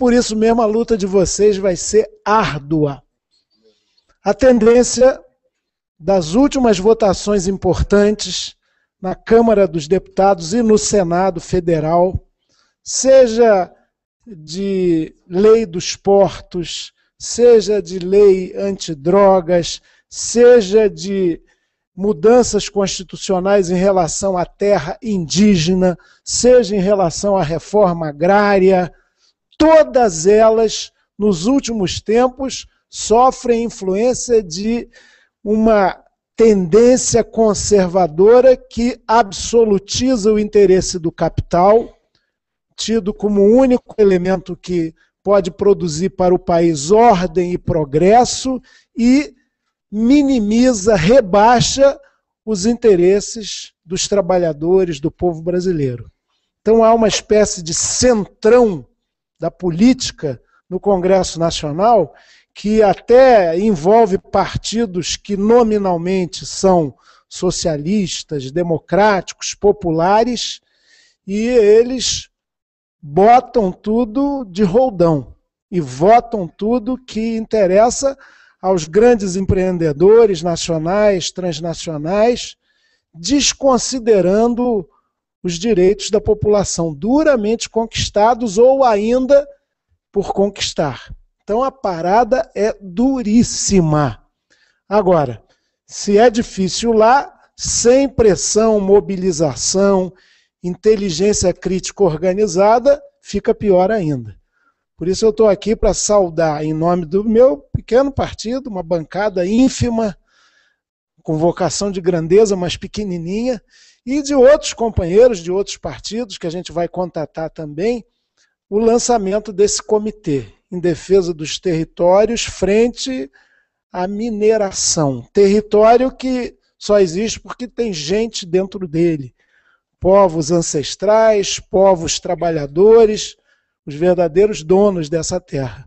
por isso mesmo a luta de vocês vai ser árdua. A tendência das últimas votações importantes na Câmara dos Deputados e no Senado Federal, seja de lei dos portos, seja de lei antidrogas, seja de mudanças constitucionais em relação à terra indígena, seja em relação à reforma agrária, todas elas, nos últimos tempos, sofrem influência de uma tendência conservadora que absolutiza o interesse do capital, tido como o único elemento que pode produzir para o país ordem e progresso, e minimiza, rebaixa os interesses dos trabalhadores, do povo brasileiro. Então há uma espécie de centrão da política no Congresso Nacional que até envolve partidos que nominalmente são socialistas, democráticos, populares, e eles botam tudo de roldão e votam tudo que interessa aos grandes empreendedores nacionais, transnacionais, desconsiderando os direitos da população duramente conquistados ou ainda por conquistar. Então a parada é duríssima. Agora, se é difícil lá, sem pressão, mobilização, inteligência crítica organizada, fica pior ainda. Por isso eu estou aqui para saudar, em nome do meu pequeno partido, uma bancada ínfima, com vocação de grandeza, mas pequenininha, e de outros companheiros de outros partidos, que a gente vai contatar também, o lançamento desse comitê em defesa dos territórios frente à mineração. Território que só existe porque tem gente dentro dele. Povos ancestrais, povos trabalhadores, os verdadeiros donos dessa terra.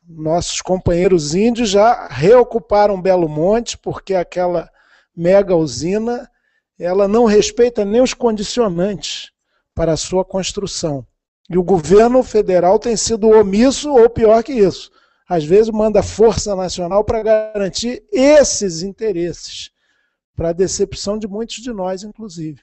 Nossos companheiros índios já reocuparam Belo Monte, porque aquela mega usina, ela não respeita nem os condicionantes para a sua construção. E o governo federal tem sido omisso, ou pior que isso. Às vezes manda Força Nacional para garantir esses interesses, para a decepção de muitos de nós, inclusive.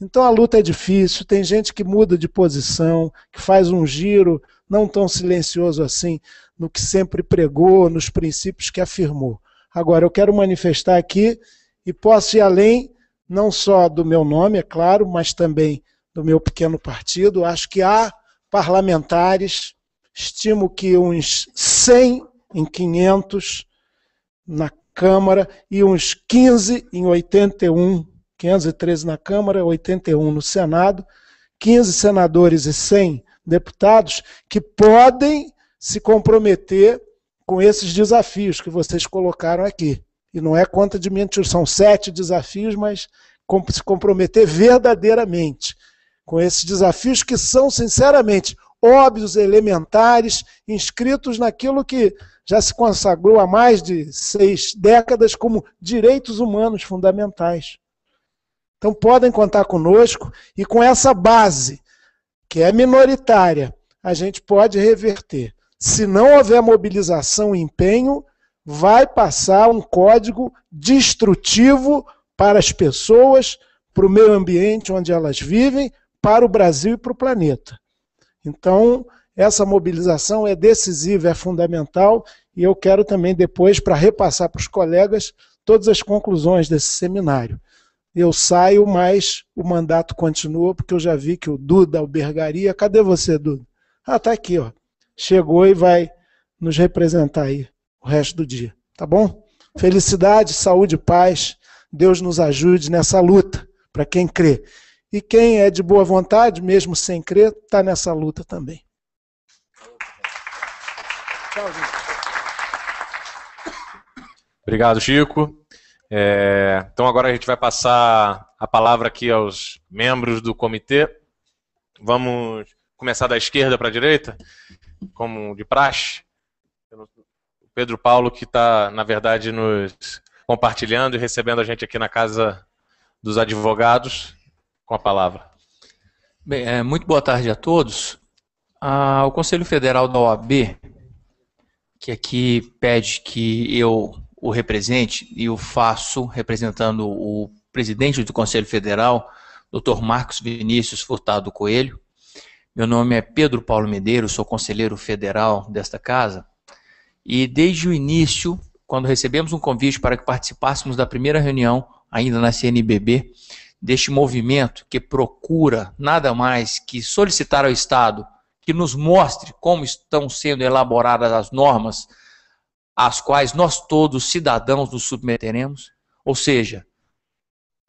Então a luta é difícil, tem gente que muda de posição, que faz um giro não tão silencioso assim no que sempre pregou, nos princípios que afirmou. Agora, eu quero manifestar aqui, e posso ir além, não só do meu nome, é claro, mas também do meu pequeno partido. Acho que há parlamentares, estimo que uns 100 em 500 na Câmara e uns 15 em 81, 513 na Câmara, 81 no Senado, 15 senadores e 100 deputados que podem se comprometer com esses desafios que vocês colocaram aqui. E não é conta de mentira, são 7 desafios, mas se comprometer verdadeiramente com esses desafios que são, sinceramente, óbvios, elementares, inscritos naquilo que já se consagrou há mais de 6 décadas como direitos humanos fundamentais. Então podem contar conosco e com essa base, que é minoritária, a gente pode reverter. Se não houver mobilização e empenho, vai passar um código destrutivo para as pessoas, para o meio ambiente onde elas vivem, para o Brasil e para o planeta. Então, essa mobilização é decisiva, é fundamental, e eu quero também depois, para repassar para os colegas, todas as conclusões desse seminário. Eu saio, mas o mandato continua, porque eu já vi que o Duda albergaria. Cadê você, Duda? Ah, está aqui, ó. Chegou e vai nos representar aí o resto do dia. Tá bom? Felicidade, saúde e paz. Deus nos ajude nessa luta, para quem crê. E quem é de boa vontade, mesmo sem crer, está nessa luta também. Tchau, gente. Obrigado, Chico. Então agora a gente vai passar a palavra aqui aos membros do comitê. Vamos começar da esquerda para a direita, como de praxe. O Pedro Paulo, que está, na verdade, nos compartilhando e recebendo a gente aqui na Casa dos Advogados, com a palavra. Bem, muito boa tarde a todos. O Conselho Federal da OAB, que aqui pede que eu o represente, e o faço representando o presidente do Conselho Federal, Dr. Marcos Vinícius Furtado Coelho. Meu nome é Pedro Paulo Medeiros, sou conselheiro federal desta casa, e desde o início, quando recebemos um convite para que participássemos da primeira reunião, ainda na CNBB, deste movimento que procura nada mais que solicitar ao Estado que nos mostre como estão sendo elaboradas as normas às quais nós todos, cidadãos, nos submeteremos. Ou seja,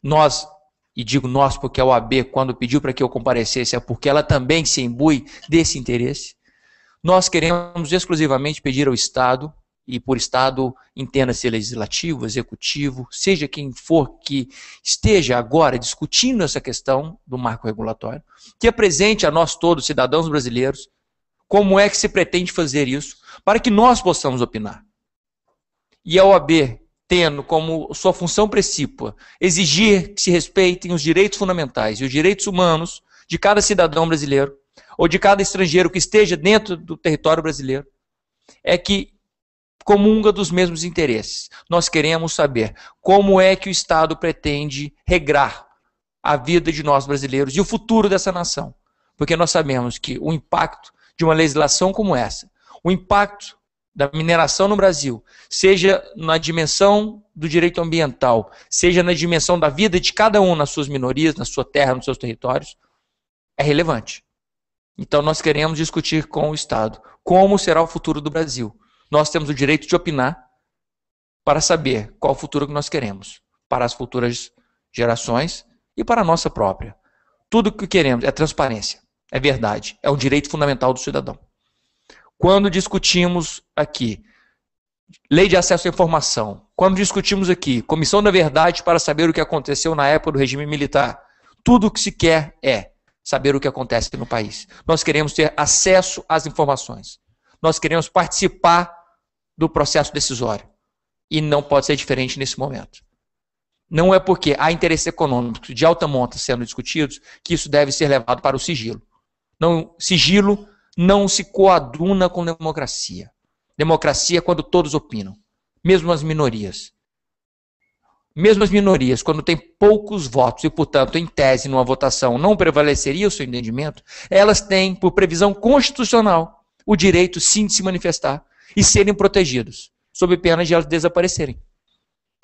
nós, e digo nós porque a OAB, quando pediu para que eu comparecesse, é porque ela também se imbui desse interesse. Nós queremos exclusivamente pedir ao Estado, e por Estado entenda-se legislativo, executivo, seja quem for que esteja agora discutindo essa questão do marco regulatório, que apresente a nós todos, cidadãos brasileiros, como é que se pretende fazer isso, para que nós possamos opinar. E a OAB, tendo como sua função precípua exigir que se respeitem os direitos fundamentais e os direitos humanos de cada cidadão brasileiro, ou de cada estrangeiro que esteja dentro do território brasileiro, é que comunga dos mesmos interesses. Nós queremos saber como é que o Estado pretende regrar a vida de nós brasileiros e o futuro dessa nação. Porque nós sabemos que o impacto de uma legislação como essa, o impacto da mineração no Brasil, seja na dimensão do direito ambiental, seja na dimensão da vida de cada um nas suas minorias, na sua terra, nos seus territórios, é relevante. Então nós queremos discutir com o Estado como será o futuro do Brasil. Nós temos o direito de opinar para saber qual o futuro que nós queremos para as futuras gerações e para a nossa própria. Tudo o que queremos é transparência, é verdade, é um direito fundamental do cidadão. Quando discutimos aqui lei de acesso à informação, quando discutimos aqui comissão da verdade para saber o que aconteceu na época do regime militar, tudo o que se quer é saber o que acontece no país. Nós queremos ter acesso às informações. Nós queremos participar do processo decisório. E não pode ser diferente nesse momento. Não é porque há interesses econômicos de alta monta sendo discutidos que isso deve ser levado para o sigilo. Não, sigilo não se coaduna com democracia. Democracia é quando todos opinam, mesmo as minorias. Mesmo as minorias, quando tem poucos votos e, portanto, em tese, numa votação, não prevaleceria o seu entendimento, elas têm, por previsão constitucional, o direito, sim, de se manifestar e serem protegidos, sob pena de elas desaparecerem.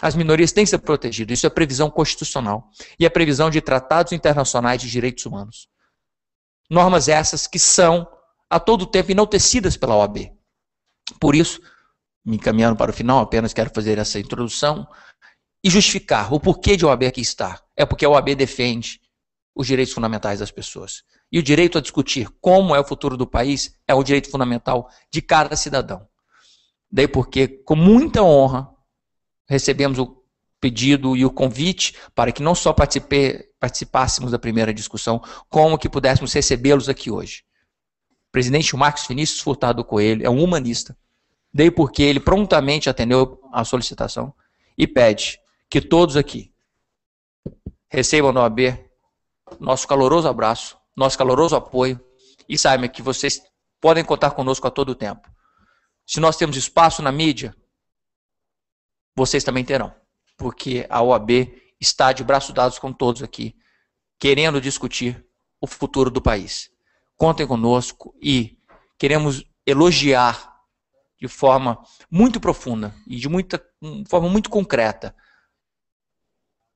As minorias têm que ser protegidas, isso é previsão constitucional e é previsão de tratados internacionais de direitos humanos. Normas essas que são, a todo tempo, enaltecidas pela OAB. Por isso, me encaminhando para o final, apenas quero fazer essa introdução e justificar o porquê de a OAB aqui estar. É porque a OAB defende os direitos fundamentais das pessoas. E o direito a discutir como é o futuro do país é o direito fundamental de cada cidadão. Daí porque, com muita honra, recebemos o pedido e o convite para que não só participássemos da primeira discussão, como que pudéssemos recebê-los aqui hoje. O presidente Marcos Vinícius Furtado Coelho é um humanista, daí porque ele prontamente atendeu a solicitação e pede que todos aqui recebam da OAB nosso caloroso abraço, nosso caloroso apoio e saibam que vocês podem contar conosco a todo tempo. Se nós temos espaço na mídia, vocês também terão, porque a OAB está de braços dados com todos aqui, querendo discutir o futuro do país. Contem conosco e queremos elogiar de forma muito profunda e de forma muito concreta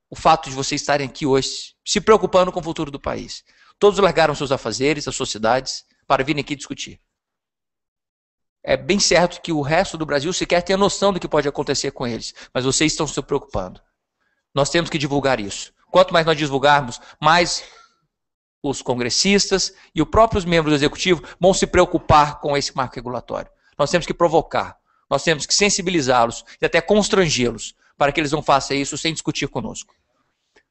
o fato de vocês estarem aqui hoje se preocupando com o futuro do país. Todos largaram seus afazeres, as suas cidades, para virem aqui discutir. É bem certo que o resto do Brasil sequer tem a noção do que pode acontecer com eles, mas vocês estão se preocupando. Nós temos que divulgar isso. Quanto mais nós divulgarmos, mais os congressistas e os próprios membros do executivo vão se preocupar com esse marco regulatório. Nós temos que provocar, nós temos que sensibilizá-los e até constrangê-los para que eles não façam isso sem discutir conosco.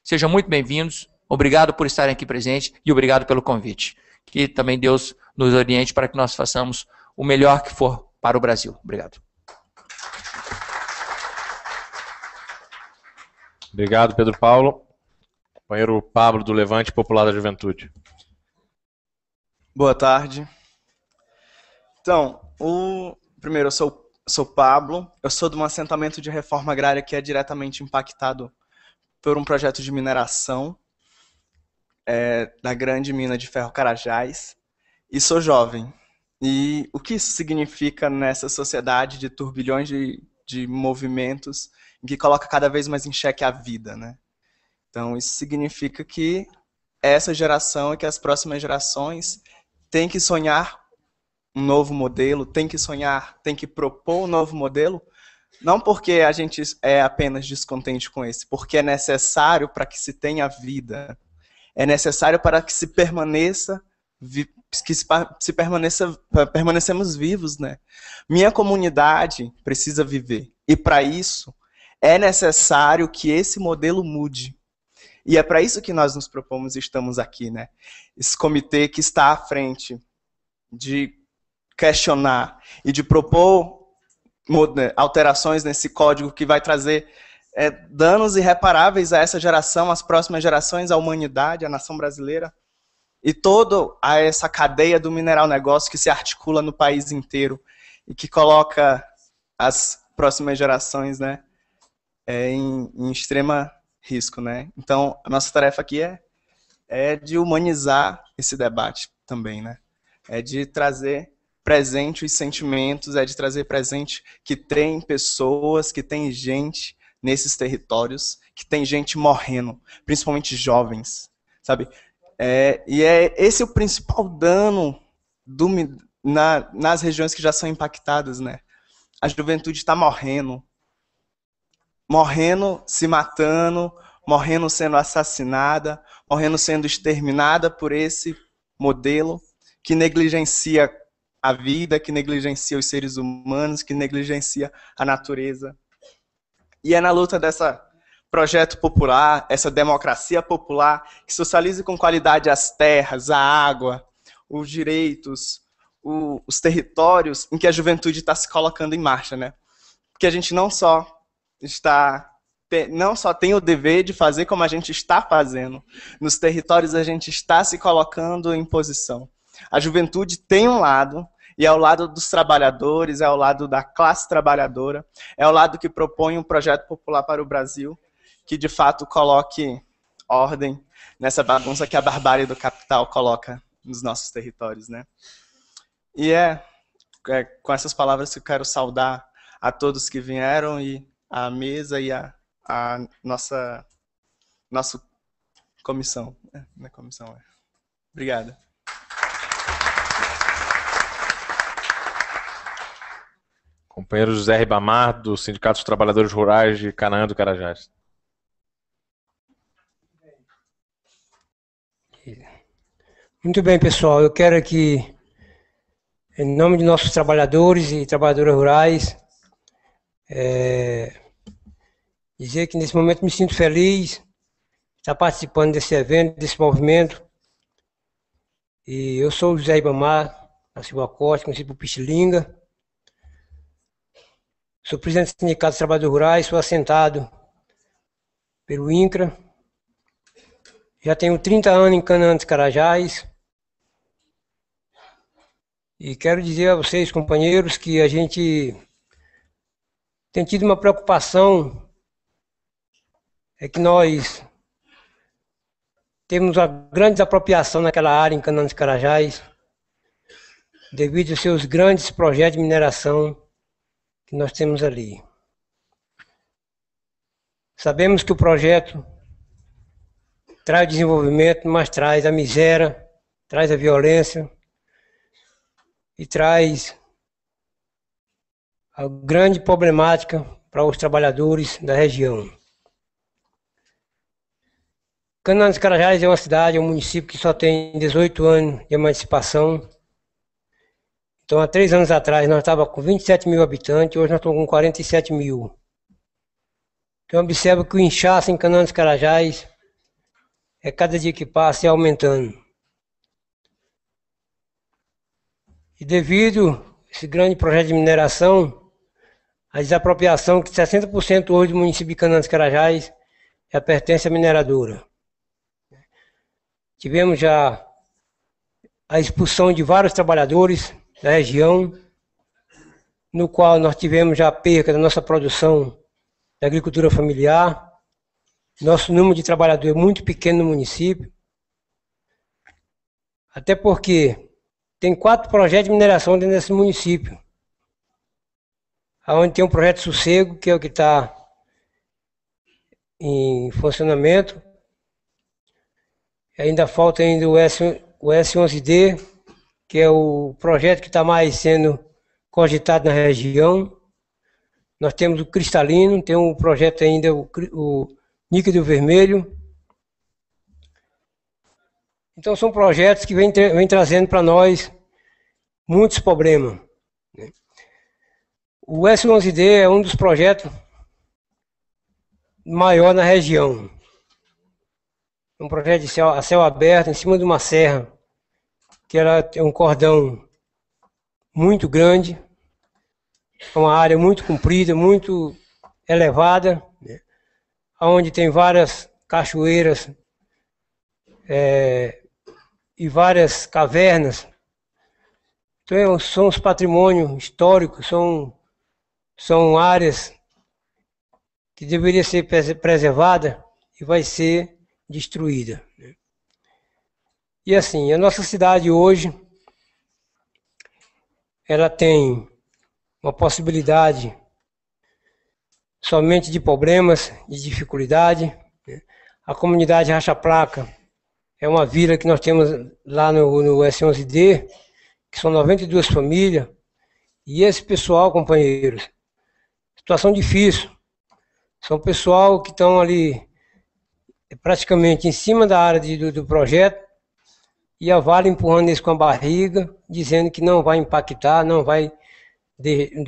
Sejam muito bem-vindos, obrigado por estarem aqui presentes e obrigado pelo convite. Que também Deus nos oriente para que nós façamos o melhor que for para o Brasil. Obrigado. Obrigado, Pedro Paulo. Companheiro Pablo, do Levante Popular da Juventude. Boa tarde. Então, primeiro, eu sou Pablo, eu sou de um assentamento de reforma agrária que é diretamente impactado por um projeto de mineração da grande mina de ferro Carajás, e sou jovem. E o que isso significa nessa sociedade de turbilhões de movimentos em que coloca cada vez mais em xeque a vida, né? Então, isso significa que essa geração e que as próximas gerações têm que sonhar um novo modelo, têm que sonhar, têm que propor um novo modelo, não porque a gente é apenas descontente com esse, porque é necessário para que se tenha vida, é necessário para que se permaneça, permanecemos vivos, né? Minha comunidade precisa viver, e para isso é necessário que esse modelo mude. E é para isso que nós nos propomos e estamos aqui, né? Esse comitê que está à frente de questionar e de propor alterações nesse código que vai trazer danos irreparáveis a essa geração, às próximas gerações, à humanidade, à nação brasileira, e toda essa cadeia do mineral negócio que se articula no país inteiro e que coloca as próximas gerações, né, em extrema risco, né? Então, a nossa tarefa aqui é de humanizar esse debate também, né? É de trazer presente os sentimentos, é de trazer presente que tem pessoas, que tem gente nesses territórios, que tem gente morrendo, principalmente jovens, sabe? E é esse o principal dano nas regiões que já são impactadas, né? A juventude está morrendo, se matando, morrendo sendo assassinada, morrendo sendo exterminada por esse modelo que negligencia a vida, que negligencia os seres humanos, que negligencia a natureza. E é na luta dessa projeto popular, essa democracia popular, que socialize com qualidade as terras, a água, os direitos, os territórios, em que a juventude está se colocando em marcha, né? Porque a gente não só tem o dever de fazer como a gente está fazendo. Nos territórios a gente está se colocando em posição. A juventude tem um lado, e é ao lado dos trabalhadores, é ao lado da classe trabalhadora, é ao lado que propõe um projeto popular para o Brasil, que de fato coloque ordem nessa bagunça que a barbárie do capital coloca nos nossos territórios, né? E com essas palavras que eu quero saudar a todos que vieram e a mesa e a nossa comissão. Obrigado. Companheiro José Ribamar, do Sindicato dos Trabalhadores Rurais de Canaã do Carajás. Muito bem, pessoal. Eu quero aqui, em nome de nossos trabalhadores e trabalhadoras rurais, dizer que nesse momento me sinto feliz de estar participando desse evento, desse movimento. E eu sou o José Ribamar, da Silva Costa, conhecido por Pichilinga. Sou presidente do Sindicato dos Trabalhadores Rurais, sou assentado pelo INCRA. Já tenho 30 anos em Canaã dos Carajás. E quero dizer a vocês, companheiros, que a gente tem tido uma preocupação, é que nós temos uma grande desapropriação naquela área em Canaã dos Carajás, devido aos seus grandes projetos de mineração que nós temos ali. Sabemos que o projeto traz desenvolvimento, mas traz a miséria, traz a violência e traz a grande problemática para os trabalhadores da região. Canaã dos Carajás é uma cidade, é um município que só tem 18 anos de emancipação. Então, há 3 anos atrás, nós estávamos com 27 mil habitantes, hoje nós estamos com 47 mil. Então, observa que o inchaço em Canaã dos Carajás cada dia que passa aumentando. E devido a esse grande projeto de mineração, a desapropriação que 60% hoje do município de Canaã dos Carajás pertence à mineradora. Tivemos já a expulsão de vários trabalhadores da região, no qual nós tivemos já a perca da nossa produção da agricultura familiar. Nosso número de trabalhadores é muito pequeno no município, até porque tem 4 projetos de mineração dentro desse município, onde tem um projeto Sossego, que é o que está em funcionamento. Ainda falta ainda o S11D, que é o projeto que está mais sendo cogitado na região. Nós temos o Cristalino, tem um projeto ainda, o Níquel Vermelho. Então são projetos que vêm trazendo para nós muitos problemas. O S11D é um dos projetos maior na região. Um projeto a céu aberto, em cima de uma serra, que ela tem um cordão muito grande, uma área muito comprida, muito elevada, né? Onde tem várias cachoeiras e várias cavernas. Então, são os patrimônios históricos, são áreas que deveriam ser preservadas e vai ser destruída. E assim, a nossa cidade hoje, ela tem uma possibilidade somente de problemas, de dificuldade. A comunidade Racha Placa é uma vila que nós temos lá no S11D, que são 92 famílias, e esse pessoal, companheiros, situação difícil, são pessoal que estão ali praticamente em cima da área do projeto, e a Vale empurrando eles com a barriga, dizendo que não vai impactar,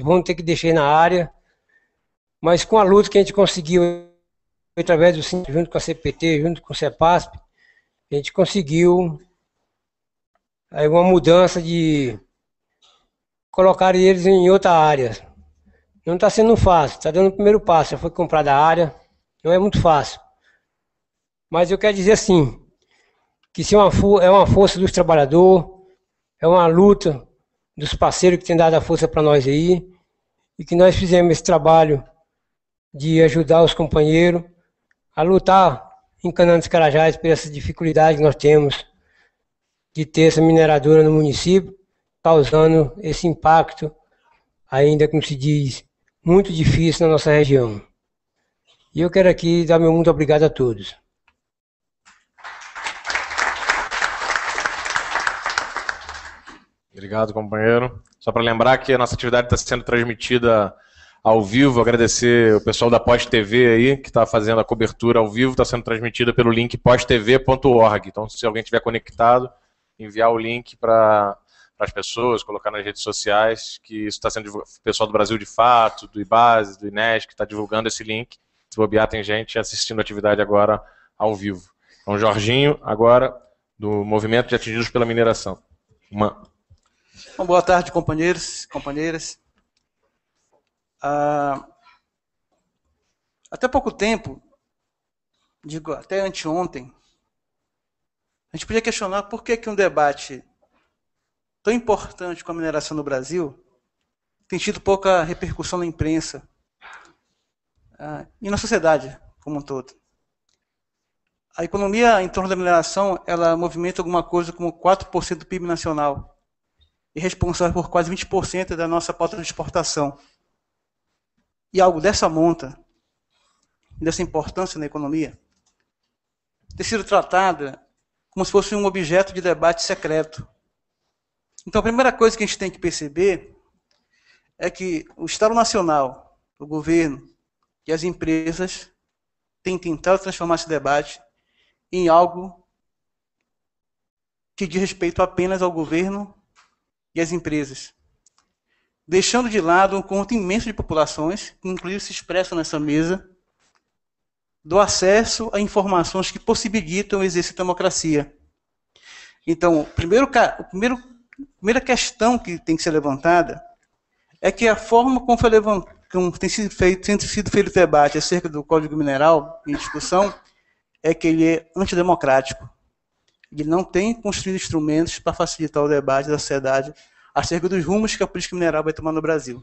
vão ter que deixar na área. Mas com a luta que a gente conseguiu, através do Sindicato, junto com a CPT, junto com o CEPASP, a gente conseguiu aí uma mudança de colocar eles em outra área. Não está sendo fácil, está dando o primeiro passo, já foi comprada a área, não é muito fácil. Mas eu quero dizer assim, que se é uma força dos trabalhadores, é uma luta dos parceiros que têm dado a força para nós aí, e que nós fizemos esse trabalho de ajudar os companheiros a lutar em Canaã dos Carajás por essa dificuldade que nós temos de ter essa mineradora no município, causando esse impacto, ainda como se diz, muito difícil na nossa região. E eu quero aqui dar meu muito obrigado a todos. Obrigado, companheiro. Só para lembrar que a nossa atividade está sendo transmitida ao vivo, agradecer o pessoal da Pós TV aí, que está fazendo a cobertura ao vivo, está sendo transmitida pelo link postv.org. Então, se alguém estiver conectado, enviar o link para as pessoas, colocar nas redes sociais, que isso está sendo divulgado. O pessoal do Brasil de Fato, do IBASE, do INESC, que está divulgando esse link. Se bobear, tem gente assistindo a atividade agora ao vivo. Então, Jorginho, agora, do Movimento de Atingidos pela Mineração. Bom, boa tarde, companheiros, companheiras. Até pouco tempo, digo até anteontem, a gente podia questionar por que um debate tão importante como a mineração no Brasil tem tido pouca repercussão na imprensa e na sociedade como um todo. A economia em torno da mineração, ela movimenta alguma coisa como 4% do PIB nacional e responsável por quase 20% da nossa pauta de exportação. E algo dessa monta, dessa importância na economia, ter sido tratada como se fosse um objeto de debate secreto. Então, a primeira coisa que a gente tem que perceber é que o Estado Nacional, o governo e as empresas têm tentado transformar esse debate em algo que diz respeito apenas ao governo e às empresas, deixando de lado um conjunto imenso de populações, que inclusive se expressam nessa mesa, do acesso a informações que possibilitam o exercício da democracia. Então, a primeira questão que tem que ser levantada é que a forma como tem sido feito o debate acerca do Código Mineral em discussão é que ele é antidemocrático. Ele não tem construído instrumentos para facilitar o debate da sociedade acerca dos rumos que a política mineral vai tomar no Brasil.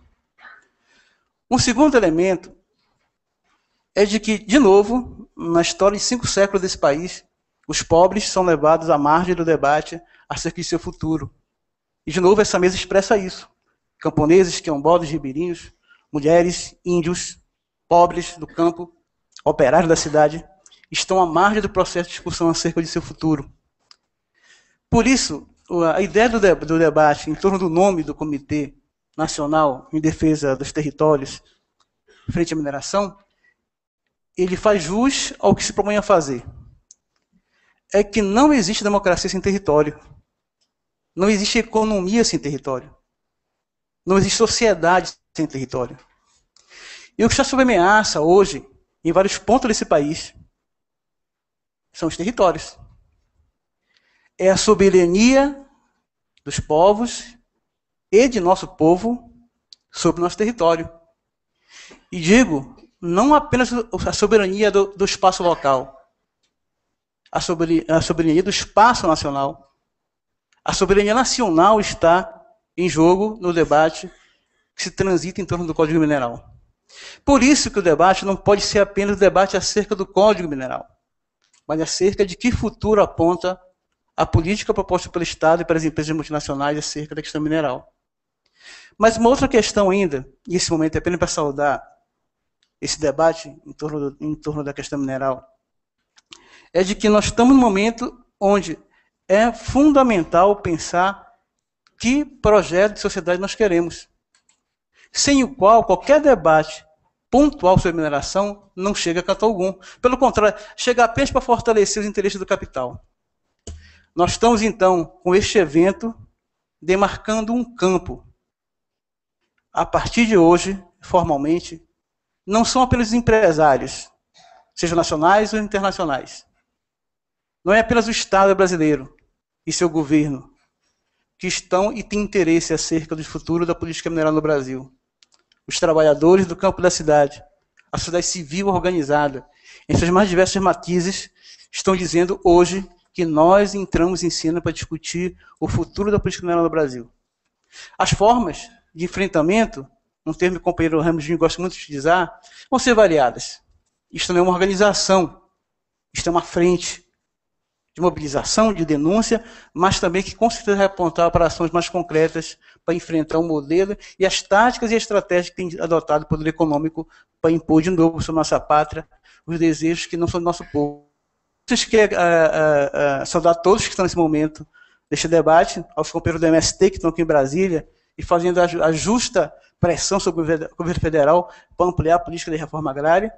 Um segundo elemento é de que, de novo, na história de 5 séculos desse país, os pobres são levados à margem do debate acerca de seu futuro. E, de novo, essa mesa expressa isso. Camponeses, quilombolas, ribeirinhos, mulheres, índios, pobres do campo, operários da cidade, estão à margem do processo de discussão acerca de seu futuro. Por isso, a ideia do debate em torno do nome do Comitê Nacional em Defesa dos Territórios frente à mineração, ele faz jus ao que se propõe a fazer. É que não existe democracia sem território. Não existe economia sem território. Não existe sociedade sem território. E o que está sob ameaça hoje, em vários pontos desse país, são os territórios. É a soberania dos povos e de nosso povo sobre o nosso território. E digo, não apenas a soberania do espaço local, a soberania do espaço nacional. A soberania nacional está em jogo no debate que se transita em torno do Código Mineral. Por isso que o debate não pode ser apenas o debate acerca do Código Mineral, mas acerca de que futuro aponta a política proposta pelo Estado e para as empresas multinacionais acerca da questão mineral. Mas uma outra questão ainda, e esse momento é apenas para saudar esse debate em torno da questão mineral, é de que nós estamos num momento onde é fundamental pensar que projeto de sociedade nós queremos, sem o qual qualquer debate pontual sobre mineração não chega a canto algum. Pelo contrário, chega apenas para fortalecer os interesses do capital. Nós estamos, então, com este evento, demarcando um campo. A partir de hoje, formalmente, não são apenas os empresários, sejam nacionais ou internacionais. Não é apenas o Estado brasileiro e seu governo que estão e têm interesse acerca do futuro da política mineral no Brasil. Os trabalhadores do campo da cidade, a sociedade civil organizada, em seus mais diversos matizes, estão dizendo hoje que nós entramos em cena para discutir o futuro da política mineral no Brasil. As formas de enfrentamento, um termo que o companheiro Ramos gosta muito de utilizar, vão ser variadas. Isto não é uma organização, isto é uma frente de mobilização, de denúncia, mas também que com certeza vai apontar para ações mais concretas para enfrentar o modelo e as táticas e estratégias que tem adotado o poder econômico para impor de novo sobre nossa pátria os desejos que não são do nosso povo. Vocês querem saudar todos que estão nesse momento deste debate, aos companheiros do MST que estão aqui em Brasília e fazendo a justa pressão sobre o governo federal para ampliar a política de reforma agrária,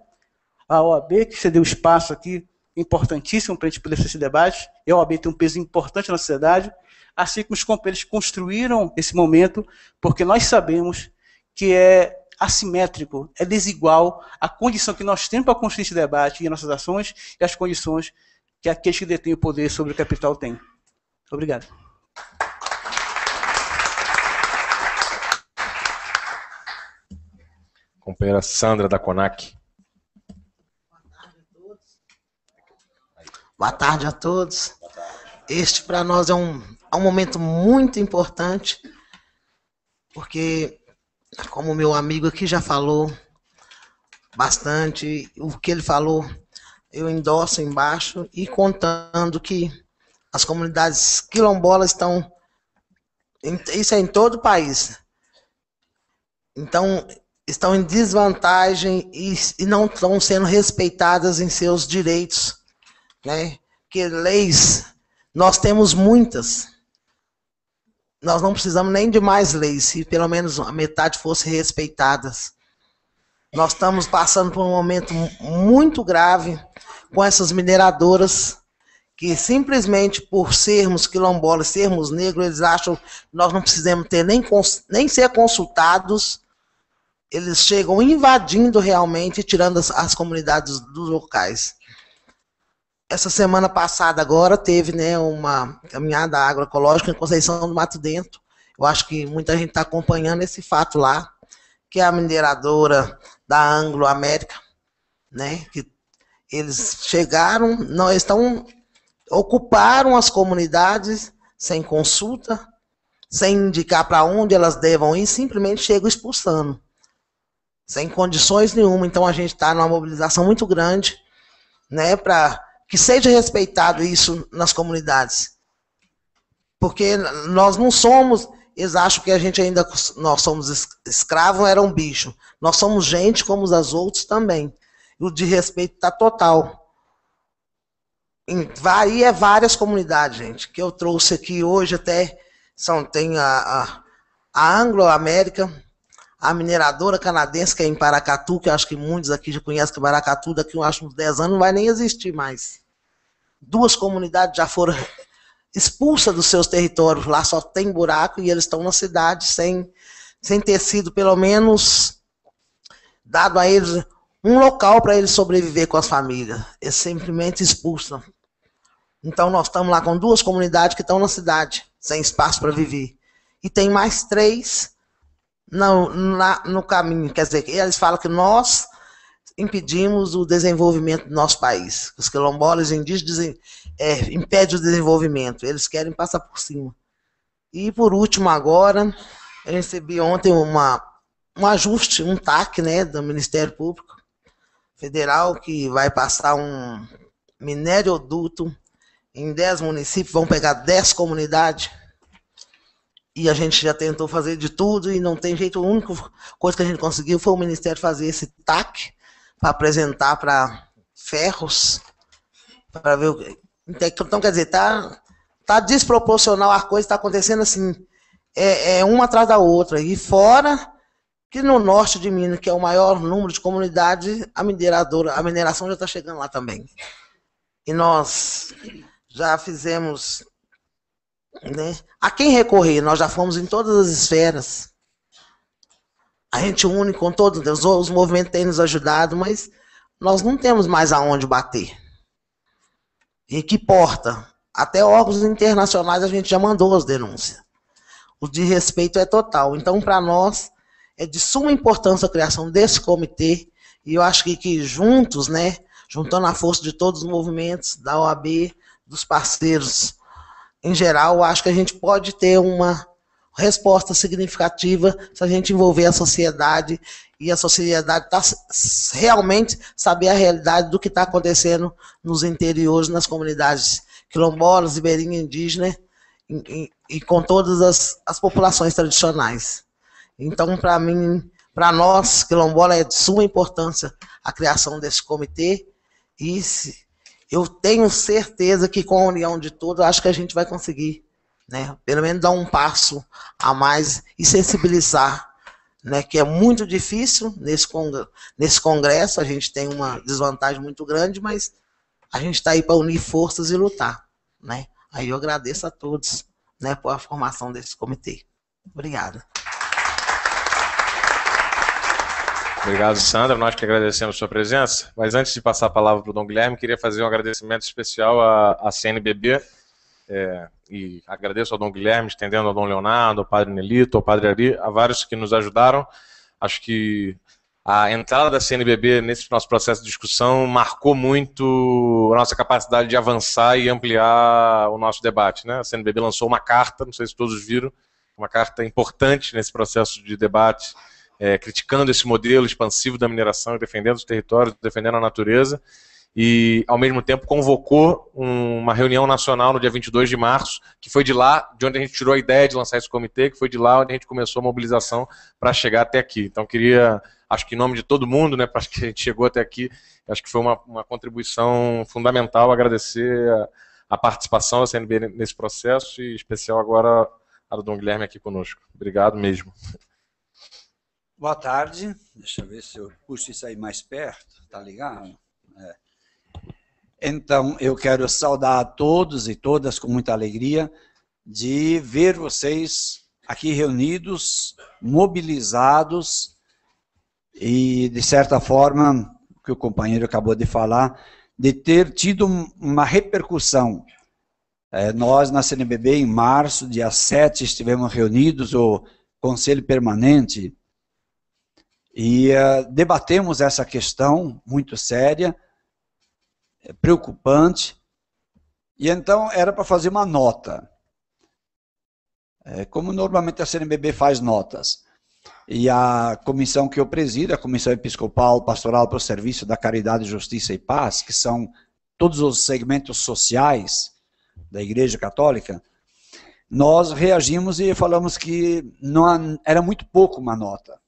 a OAB que cedeu espaço aqui importantíssimo para a gente poder fazer esse debate, e a OAB tem um peso importante na sociedade, assim como os companheiros construíram esse momento, porque nós sabemos que é assimétrico, é desigual a condição que nós temos para construir esse debate e nossas ações e as condições que aqueles que detêm o poder sobre o capital têm. Obrigado. Companheira Sandra da CONAC. Boa tarde a todos. Este para nós é um momento muito importante, porque, como meu amigo aqui já falou bastante, o que ele falou eu endosso embaixo, e contando que as comunidades quilombolas estão, isso é em todo o país, então estão em desvantagem e não estão sendo respeitadas em seus direitos, né? Que leis, nós temos muitas. Nós não precisamos nem de mais leis, se pelo menos a metade fosse respeitadas. Nós estamos passando por um momento muito grave com essas mineradoras que simplesmente por sermos quilombolas, sermos negros, eles acham que nós não precisamos ter nem ser consultados. Eles chegam invadindo realmente e tirando as comunidades dos locais. Essa semana passada agora teve, né, uma caminhada agroecológica em Conceição do Mato Dentro. Eu acho que muita gente está acompanhando esse fato lá, que é a mineradora da Anglo América, né, que eles chegaram, ocuparam as comunidades sem consulta, sem indicar para onde elas devam ir, simplesmente chegam expulsando, sem condições nenhuma. Então a gente está numa mobilização muito grande, né, para que seja respeitado isso nas comunidades. Porque nós não somos, eles acham que a gente ainda, nós somos escravos, era um bicho. Nós somos gente como os outros também. E o de respeito está total. Varia várias comunidades, gente, que eu trouxe aqui hoje até, tem a Anglo-América, a mineradora canadense, que é em Paracatu, que eu acho que muitos aqui já conhecem que Paracatu, daqui eu acho uns 10 anos, não vai nem existir mais. 2 comunidades já foram expulsas dos seus territórios, lá só tem buraco e eles estão na cidade sem ter sido, pelo menos, dado a eles um local para eles sobreviver com as famílias. Eles simplesmente expulsam. Então nós estamos lá com 2 comunidades que estão na cidade, sem espaço para viver. E tem mais 3 no caminho. Quer dizer, eles falam que nós impedimos o desenvolvimento do nosso país. Os quilombolas e indígenas impedem o desenvolvimento. Eles querem passar por cima. E por último agora, eu recebi ontem um ajuste, um TAC, né, do Ministério Público Federal, que vai passar um minérioduto em 10 municípios, vão pegar 10 comunidades, e a gente já tentou fazer de tudo, e não tem jeito. A única coisa que a gente conseguiu foi o Ministério fazer esse TAC, para apresentar para Ferros, para ver o que... Então, quer dizer, tá desproporcional a coisa, está acontecendo assim, uma atrás da outra, e fora que no norte de Minas, que é o maior número de comunidades, a mineração já está chegando lá também. E nós já fizemos, né, a quem recorrer, nós já fomos em todas as esferas. A gente une com todos, os movimentos têm nos ajudado, mas nós não temos mais aonde bater. E que porta? Até órgãos internacionais a gente já mandou as denúncias. O desrespeito é total. Então, para nós, é de suma importância a criação desse comitê, e eu acho que juntos, né, juntando a força de todos os movimentos, da OAB, dos parceiros em geral, eu acho que a gente pode ter uma resposta significativa se a gente envolver a sociedade, e a sociedade realmente saber a realidade do que está acontecendo nos interiores, nas comunidades quilombolas, ribeirinhas, indígenas, e com todas as populações tradicionais. Então, para mim, para nós, quilombola, é de suma importância a criação desse comitê, e eu tenho certeza que com a união de todos, acho que a gente vai conseguir, né, pelo menos dar um passo a mais e sensibilizar, né, que é muito difícil nesse congresso. A gente tem uma desvantagem muito grande, mas a gente está aí para unir forças e lutar, né? Aí eu agradeço a todos, né, por a formação desse comitê. Obrigada. Obrigado, Sandra. Nós que agradecemos a sua presença. Mas antes de passar a palavra para o Dom Guilherme, queria fazer um agradecimento especial à CNBB. E agradeço ao Dom Guilherme, estendendo ao Dom Leonardo, ao Padre Nelito, ao Padre Ari, a vários que nos ajudaram. Acho que a entrada da CNBB nesse nosso processo de discussão marcou muito a nossa capacidade de avançar e ampliar o nosso debate, né? A CNBB lançou uma carta, não sei se todos viram, uma carta importante nesse processo de debate, criticando esse modelo expansivo da mineração, defendendo os territórios, defendendo a natureza, e, ao mesmo tempo, convocou uma reunião nacional no dia 22 de março, que foi de lá de onde a gente tirou a ideia de lançar esse comitê, que foi de lá onde a gente começou a mobilização para chegar até aqui. Então, queria, acho que em nome de todo mundo, né, para que a gente chegou até aqui, acho que foi uma contribuição fundamental, agradecer a participação da CNB nesse processo, e em especial agora a do Dom Guilherme aqui conosco. Obrigado mesmo. Boa tarde. Deixa eu ver se eu puxo isso aí mais perto. Tá ligado? Então, eu quero saudar a todos e todas com muita alegria de ver vocês aqui reunidos, mobilizados e, de certa forma, o que o companheiro acabou de falar, de ter tido uma repercussão. Nós, na CNBB, em março, dia 7, estivemos reunidos, o Conselho Permanente, e debatemos essa questão muito séria, preocupante, e então era para fazer uma nota. como normalmente a CNBB faz notas. E a comissão que eu presido, a Comissão Episcopal Pastoral para o Serviço da Caridade, Justiça e Paz, que são todos os segmentos sociais da Igreja Católica, nós reagimos e falamos que não, era muito pouco uma nota.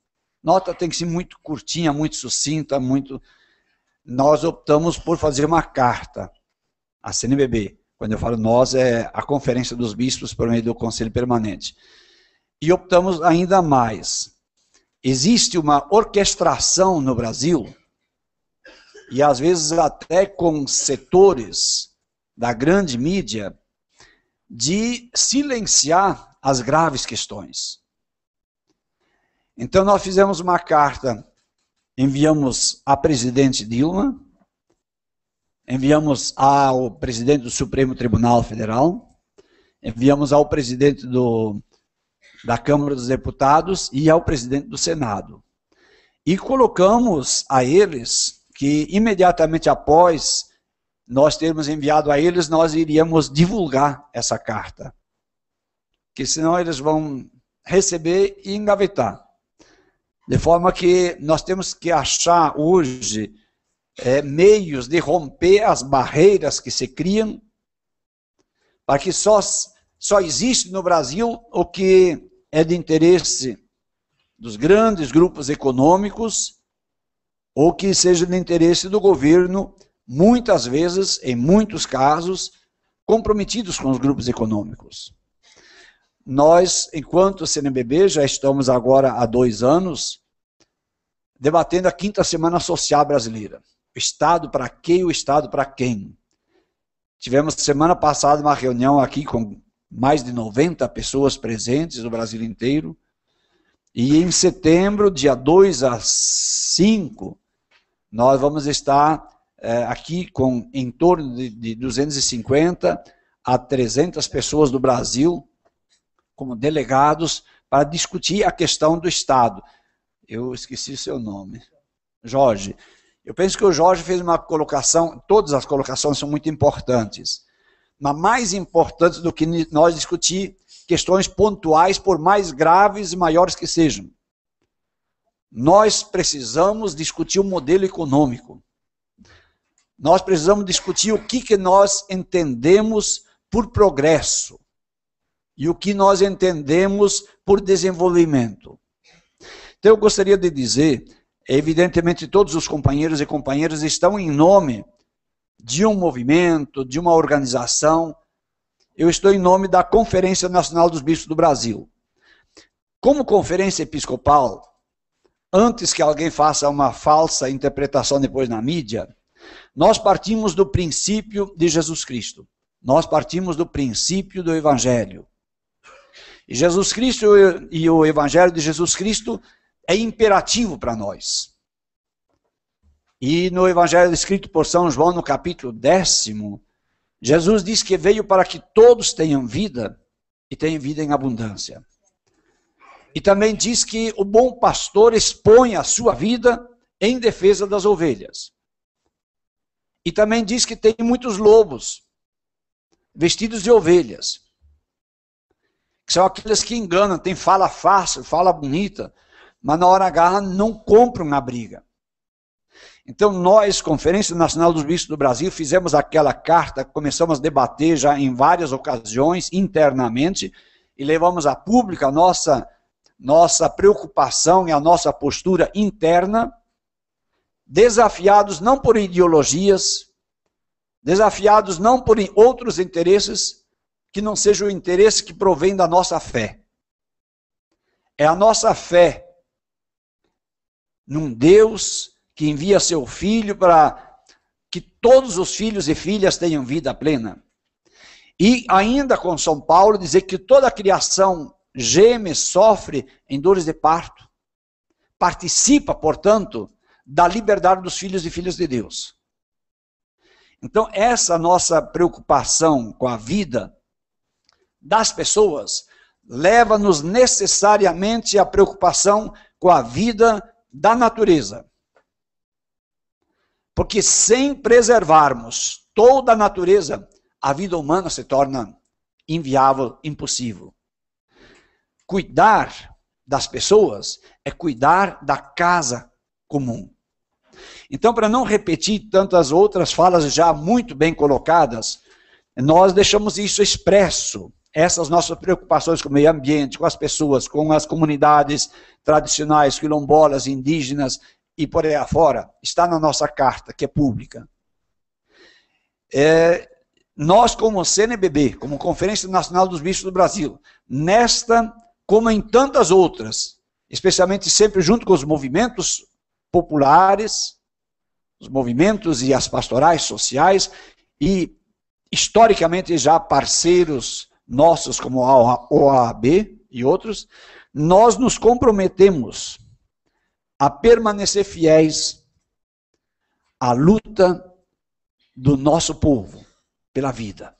Nota tem que ser muito curtinha, muito sucinta, muito... Nós optamos por fazer uma carta à CNBB. Quando eu falo nós, é a Conferência dos Bispos por meio do Conselho Permanente. E optamos ainda mais. Existe uma orquestração no Brasil, e às vezes até com setores da grande mídia, de silenciar as graves questões. Então nós fizemos uma carta, enviamos à presidente Dilma, enviamos ao presidente do Supremo Tribunal Federal, enviamos ao presidente da Câmara dos Deputados e ao presidente do Senado. E colocamos a eles que imediatamente após nós termos enviado a eles, nós iríamos divulgar essa carta. Que senão eles vão receber e engavetar. De forma que nós temos que achar hoje meios de romper as barreiras que se criam, para que só existe no Brasil o que é de interesse dos grandes grupos econômicos, ou que seja de interesse do governo, muitas vezes, em muitos casos, comprometidos com os grupos econômicos. Nós, enquanto CNBB, já estamos agora há 2 anos, debatendo a 5ª Semana Social Brasileira. O Estado para quê e o Estado para quem? Tivemos semana passada uma reunião aqui com mais de 90 pessoas presentes do Brasil inteiro, e em setembro, dia 2 a 5, nós vamos estar aqui com em torno de 250 a 300 pessoas do Brasil, como delegados, para discutir a questão do Estado. Eu esqueci o seu nome. Jorge. Eu penso que o Jorge fez uma colocação, todas as colocações são muito importantes, mas mais importantes do que nós discutir questões pontuais, por mais graves e maiores que sejam. Nós precisamos discutir o modelo econômico. Nós precisamos discutir o que nós entendemos por progresso e o que nós entendemos por desenvolvimento. Então eu gostaria de dizer, evidentemente todos os companheiros e companheiras estão em nome de um movimento, de uma organização. Eu estou em nome da Conferência Nacional dos Bispos do Brasil. Como conferência episcopal, antes que alguém faça uma falsa interpretação depois na mídia, nós partimos do princípio de Jesus Cristo. Nós partimos do princípio do Evangelho. E Jesus Cristo e o Evangelho de Jesus Cristo é imperativo para nós. E no Evangelho escrito por São João, no capítulo 10º, Jesus diz que veio para que todos tenham vida e tenham vida em abundância. E também diz que o bom pastor expõe a sua vida em defesa das ovelhas. E também diz que tem muitos lobos vestidos de ovelhas, que são aqueles que enganam, tem fala fácil, fala bonita, mas na hora H não compram na briga. Então nós, Conferência Nacional dos Bispos do Brasil, fizemos aquela carta, começamos a debater já em várias ocasiões, internamente, e levamos a público a nossa preocupação e a nossa postura interna, desafiados não por ideologias, desafiados não por outros interesses, que não seja o interesse que provém da nossa fé. É a nossa fé num Deus que envia seu Filho para que todos os filhos e filhas tenham vida plena. E ainda com São Paulo dizer que toda a criação geme, sofre em dores de parto. Participa, portanto, da liberdade dos filhos e filhas de Deus. Então essa nossa preocupação com a vida das pessoas leva-nos necessariamente à preocupação com a vida da natureza. Porque sem preservarmos toda a natureza, a vida humana se torna inviável, impossível. cuidar das pessoas é cuidar da casa comum. Então, para não repetir tantas outras falas já muito bem colocadas, nós deixamos isso expresso, essas nossas preocupações com o meio ambiente, com as pessoas, com as comunidades tradicionais, quilombolas, indígenas e por aí afora, está na nossa carta, que é pública. Nós, como CNBB, como Conferência Nacional dos Bispos do Brasil, nesta, como em tantas outras, especialmente sempre junto com os movimentos populares, os movimentos e as pastorais sociais, e historicamente já parceiros nossos como a OAB e outros, nós nos comprometemos a permanecer fiéis à luta do nosso povo pela vida.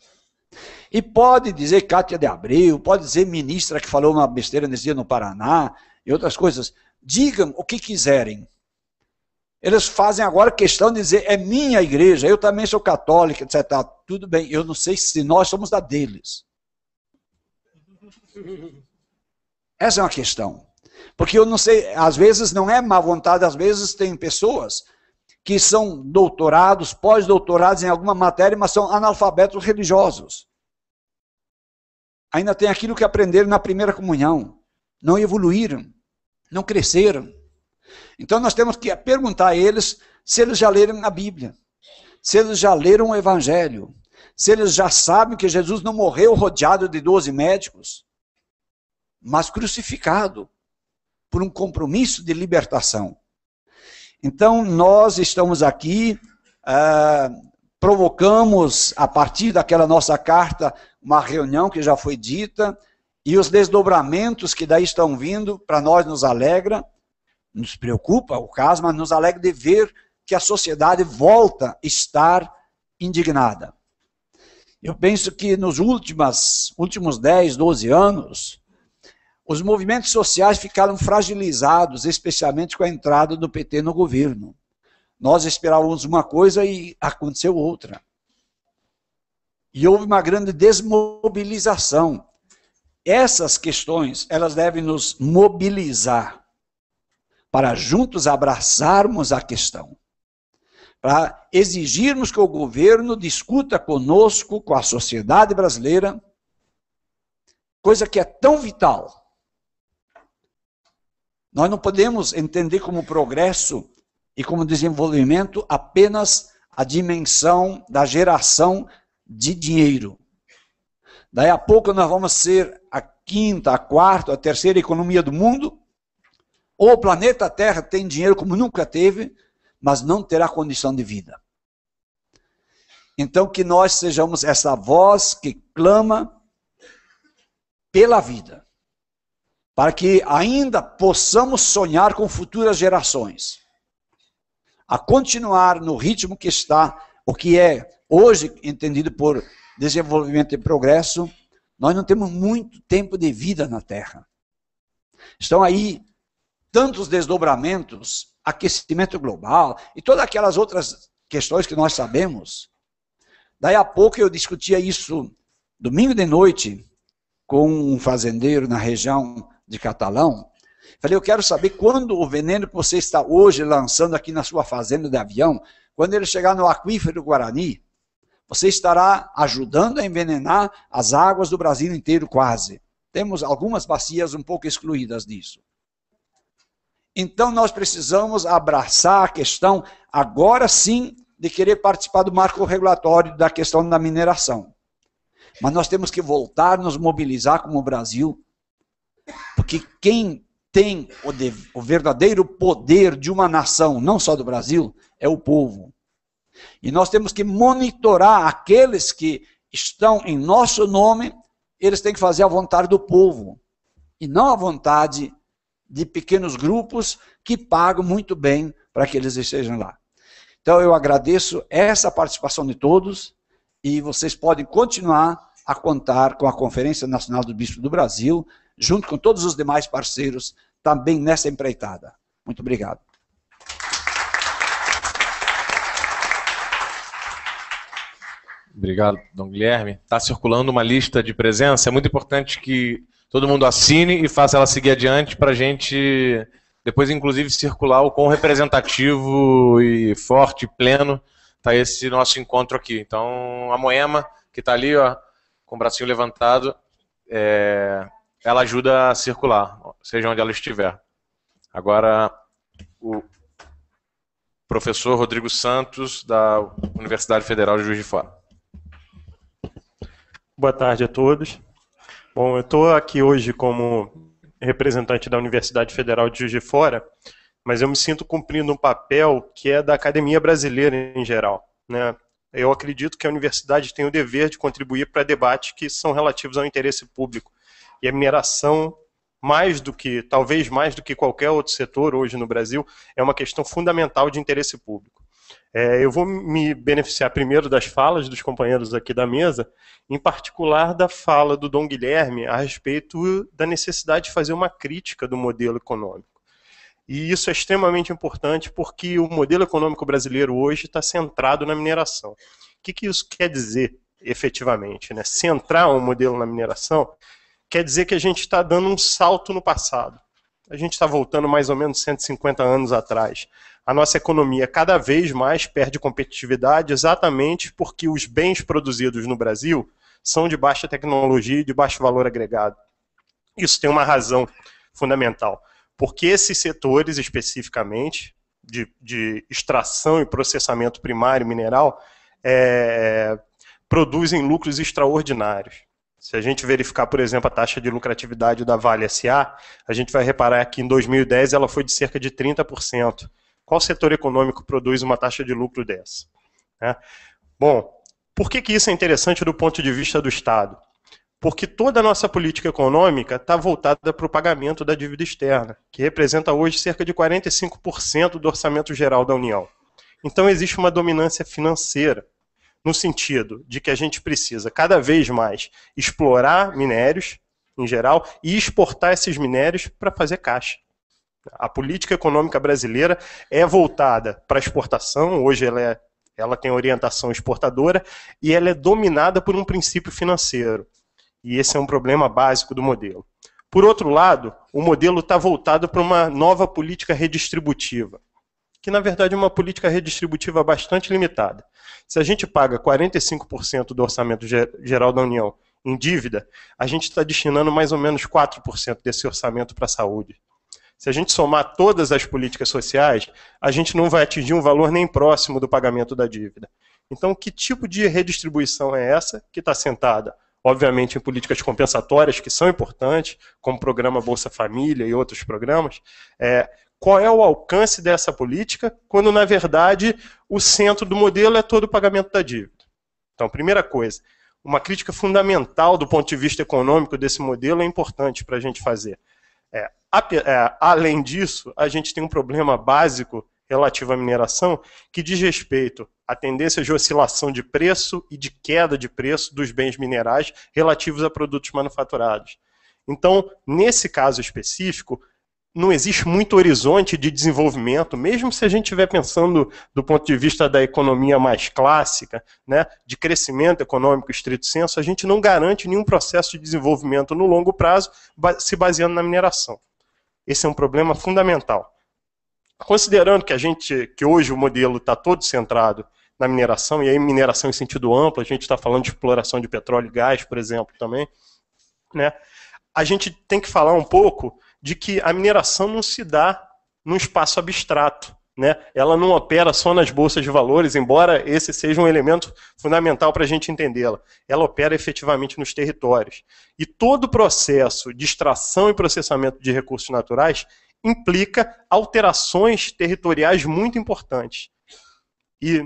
E pode dizer Cátia de Abreu, pode dizer ministra que falou uma besteira nesse dia no Paraná, e outras coisas. Digam o que quiserem. Eles fazem agora questão de dizer, é minha igreja, eu também sou católica, etc. Tudo bem, eu não sei se nós somos da deles. Essa é uma questão. Porque eu não sei, às vezes não é má vontade, às vezes tem pessoas que são doutorados, pós-doutorados em alguma matéria, mas são analfabetos religiosos. Ainda tem aquilo que aprenderam na primeira comunhão. Não evoluíram, não cresceram. Então nós temos que perguntar a eles se eles já leram a Bíblia, se eles já leram o Evangelho, se eles já sabem que Jesus não morreu rodeado de 12 médicos, mas crucificado por um compromisso de libertação. Então nós estamos aqui, provocamos a partir daquela nossa carta uma reunião que já foi dita, e os desdobramentos que daí estão vindo, para nós nos alegra, nos preocupa o caso, mas nos alegra de ver que a sociedade volta a estar indignada. Eu penso que nos últimos 10, 12 anos, os movimentos sociais ficaram fragilizados, especialmente com a entrada do PT no governo. Nós esperávamos uma coisa e aconteceu outra. E houve uma grande desmobilização. Essas questões, elas devem nos mobilizar para juntos abraçarmos a questão, para exigirmos que o governo discuta conosco, com a sociedade brasileira, coisa que é tão vital. Nós não podemos entender como progresso e como desenvolvimento apenas a dimensão da geração de dinheiro. Daí a pouco nós vamos ser a quinta, a quarta, a terceira economia do mundo, ou o planeta Terra tem dinheiro como nunca teve, mas não terá condição de vida. Então que nós sejamos essa voz que clama pela vida, para que ainda possamos sonhar com futuras gerações, a continuar no ritmo que está, o que é hoje entendido por desenvolvimento e progresso. Nós não temos muito tempo de vida na Terra. Estão aí tantos desdobramentos, aquecimento global e todas aquelas outras questões que nós sabemos. Daí a pouco eu discutia isso domingo de noite com um fazendeiro na região de Catalão. Falei, eu quero saber quando o veneno que você está hoje lançando aqui na sua fazenda de avião, quando ele chegar no aquífero do Guarani, você estará ajudando a envenenar as águas do Brasil inteiro quase. Temos algumas bacias um pouco excluídas disso. Então nós precisamos abraçar a questão, agora sim, de querer participar do marco regulatório da questão da mineração. Mas nós temos que voltar, nos mobilizar como o Brasil, porque quem tem o verdadeiro poder de uma nação, não só do Brasil, é o povo. E nós temos que monitorar aqueles que estão em nosso nome, eles têm que fazer a vontade do povo, e não a vontade de pequenos grupos que pagam muito bem para que eles estejam lá. Então eu agradeço essa participação de todos, e vocês podem continuar a contar com a Conferência Nacional dos Bispos do Brasil, junto com todos os demais parceiros, também nessa empreitada. Muito obrigado. Obrigado, Dom Guilherme. Está circulando uma lista de presença. É muito importante que todo mundo assine e faça ela seguir adiante para a gente depois, inclusive, circular o quão representativo e forte, pleno, está esse nosso encontro aqui. Então, a Moema, que está ali, ó, com o bracinho levantado, ela ajuda a circular, seja onde ela estiver. Agora, o professor Rodrigo Santos, da Universidade Federal de Juiz de Fora. Boa tarde a todos. Bom, eu estou aqui hoje como representante da Universidade Federal de Juiz de Fora, mas eu me sinto cumprindo um papel que é da academia brasileira em geral, né? Eu acredito que a universidade tem o dever de contribuir para debates que são relativos ao interesse público. E a mineração, talvez mais do que qualquer outro setor hoje no Brasil, é uma questão fundamental de interesse público. Eu vou me beneficiar primeiro das falas dos companheiros aqui da mesa, em particular da fala do Dom Guilherme a respeito da necessidade de fazer uma crítica do modelo econômico. E isso é extremamente importante porque o modelo econômico brasileiro hoje está centrado na mineração. O que isso quer dizer efetivamente, né? Centrar um modelo na mineração quer dizer que a gente está dando um salto no passado. A gente está voltando mais ou menos 150 anos atrás. A nossa economia cada vez mais perde competitividade exatamente porque os bens produzidos no Brasil são de baixa tecnologia e de baixo valor agregado. Isso tem uma razão fundamental, porque esses setores especificamente, de extração e processamento primário mineral, produzem lucros extraordinários. Se a gente verificar, por exemplo, a taxa de lucratividade da Vale SA, a gente vai reparar que em 2010 ela foi de cerca de 30%. Qual setor econômico produz uma taxa de lucro dessa? Bom, por que isso é interessante do ponto de vista do Estado? Porque toda a nossa política econômica está voltada para o pagamento da dívida externa, que representa hoje cerca de 45% do orçamento geral da União. Então existe uma dominância financeira, no sentido de que a gente precisa cada vez mais explorar minérios, em geral, e exportar esses minérios para fazer caixa. A política econômica brasileira é voltada para a exportação, hoje ela tem orientação exportadora, e ela é dominada por um princípio financeiro. E esse é um problema básico do modelo. Por outro lado, o modelo está voltado para uma nova política redistributiva, que na verdade é uma política redistributiva bastante limitada. Se a gente paga 45% do orçamento geral da União em dívida, a gente está destinando mais ou menos 4% desse orçamento para a saúde. Se a gente somar todas as políticas sociais, a gente não vai atingir um valor nem próximo do pagamento da dívida. Então, que tipo de redistribuição é essa que está sentada? Obviamente em políticas compensatórias, que são importantes, como o programa Bolsa Família e outros programas. Qual é o alcance dessa política, quando, na verdade, o centro do modelo é todo o pagamento da dívida? Então, primeira coisa, uma crítica fundamental do ponto de vista econômico desse modelo é importante para a gente fazer. Além disso, a gente tem um problema básico relativo à mineração que diz respeito à tendência de oscilação de preço e de queda de preço dos bens minerais relativos a produtos manufaturados. Então, nesse caso específico, não existe muito horizonte de desenvolvimento, mesmo se a gente estiver pensando do ponto de vista da economia mais clássica, né, de crescimento econômico estrito senso, a gente não garante nenhum processo de desenvolvimento no longo prazo se baseando na mineração. Esse é um problema fundamental. Considerando que hoje o modelo está todo centrado na mineração, e aí mineração em sentido amplo, a gente está falando de exploração de petróleo e gás, por exemplo, também, né, a gente tem que falar um pouco de que a mineração não se dá num espaço abstrato, né? Ela não opera só nas bolsas de valores, embora esse seja um elemento fundamental para a gente entendê-la. Ela opera efetivamente nos territórios. E todo o processo de extração e processamento de recursos naturais implica alterações territoriais muito importantes. E,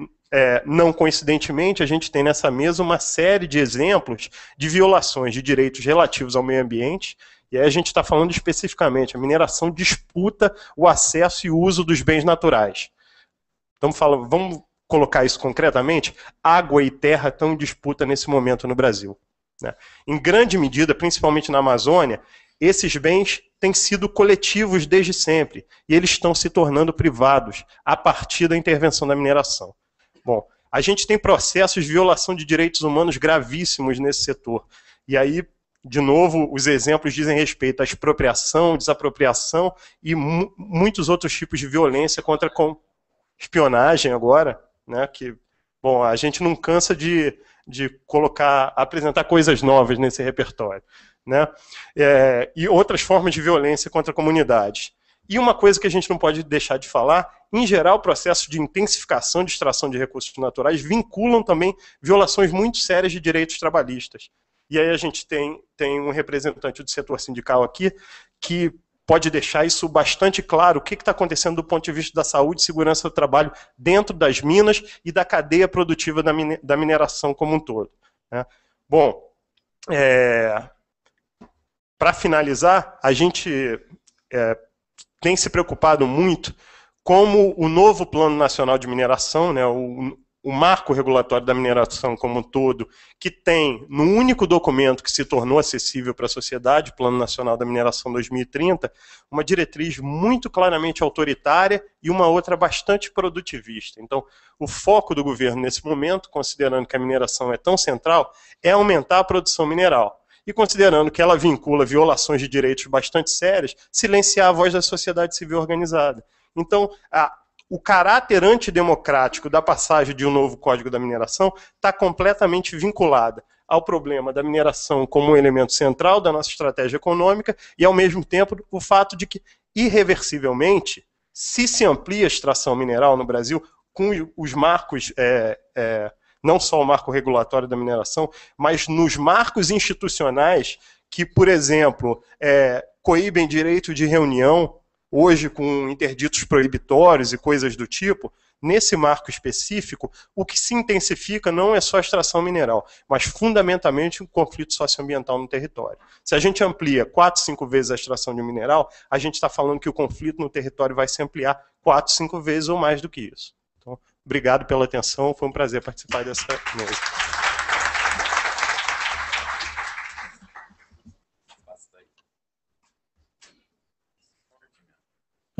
não coincidentemente, a gente tem nessa mesa uma série de exemplos de violações de direitos relativos ao meio ambiente. E aí a gente está falando especificamente, a mineração disputa o acesso e o uso dos bens naturais. Então, vamos colocar isso concretamente? Água e terra estão em disputa nesse momento no Brasil, né? Em grande medida, principalmente na Amazônia, esses bens têm sido coletivos desde sempre, e eles estão se tornando privados a partir da intervenção da mineração. Bom, a gente tem processos de violação de direitos humanos gravíssimos nesse setor. E aí, de novo, os exemplos dizem respeito à expropriação, desapropriação e muitos outros tipos de violência contra espionagem agora, né, que, bom, a gente não cansa de apresentar coisas novas nesse repertório, né, e outras formas de violência contra comunidades. E uma coisa que a gente não pode deixar de falar, em geral, o processo de intensificação de extração de recursos naturais vinculam também violações muito sérias de direitos trabalhistas. E aí a gente tem um representante do setor sindical aqui que pode deixar isso bastante claro, o que está acontecendo do ponto de vista da saúde e segurança do trabalho dentro das minas e da cadeia produtiva da mineração como um todo, né? Bom, para finalizar, a gente tem se preocupado muito como o novo Plano Nacional de Mineração, né, o marco regulatório da mineração como um todo, que tem, no único documento que se tornou acessível para a sociedade, Plano Nacional da Mineração 2030, uma diretriz muito claramente autoritária e uma outra bastante produtivista. Então, o foco do governo nesse momento, considerando que a mineração é tão central, é aumentar a produção mineral. E considerando que ela vincula violações de direitos bastante sérias, silenciar a voz da sociedade civil organizada. Então, o caráter antidemocrático da passagem de um novo Código da Mineração está completamente vinculada ao problema da mineração como um elemento central da nossa estratégia econômica e, ao mesmo tempo, o fato de que, irreversivelmente, se amplia a extração mineral no Brasil, com os marcos, não só o marco regulatório da mineração, mas nos marcos institucionais que, por exemplo, coíbem direito de reunião, hoje com interditos proibitórios e coisas do tipo, nesse marco específico, o que se intensifica não é só a extração mineral, mas fundamentalmente o conflito socioambiental no território. Se a gente amplia 4, 5 vezes a extração de um mineral, a gente está falando que o conflito no território vai se ampliar 4, 5 vezes ou mais do que isso. Então, obrigado pela atenção, foi um prazer participar dessa mesa.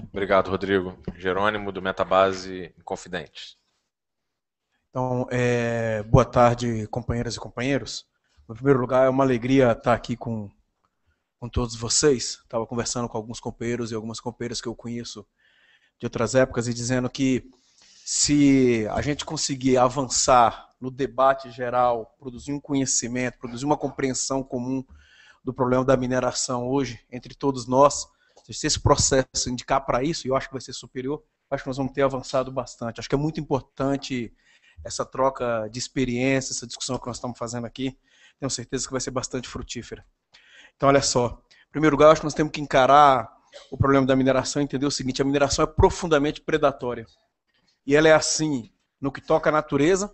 Obrigado, Rodrigo. Jerônimo, do Metabase Confidentes. Então, boa tarde, companheiras e companheiros. Em primeiro lugar, é uma alegria estar aqui com todos vocês. Estava conversando com alguns companheiros e algumas companheiras que eu conheço de outras épocas e dizendo que se a gente conseguir avançar no debate geral, produzir um conhecimento, produzir uma compreensão comum do problema da mineração hoje, entre todos nós, se esse processo indicar para isso, e eu acho que vai ser superior, acho que nós vamos ter avançado bastante. Acho que é muito importante essa troca de experiência, essa discussão que nós estamos fazendo aqui. Tenho certeza que vai ser bastante frutífera. Então, olha só. Em primeiro lugar, acho que nós temos que encarar o problema da mineração e entender o seguinte: a mineração é profundamente predatória. E ela é assim no que toca à natureza,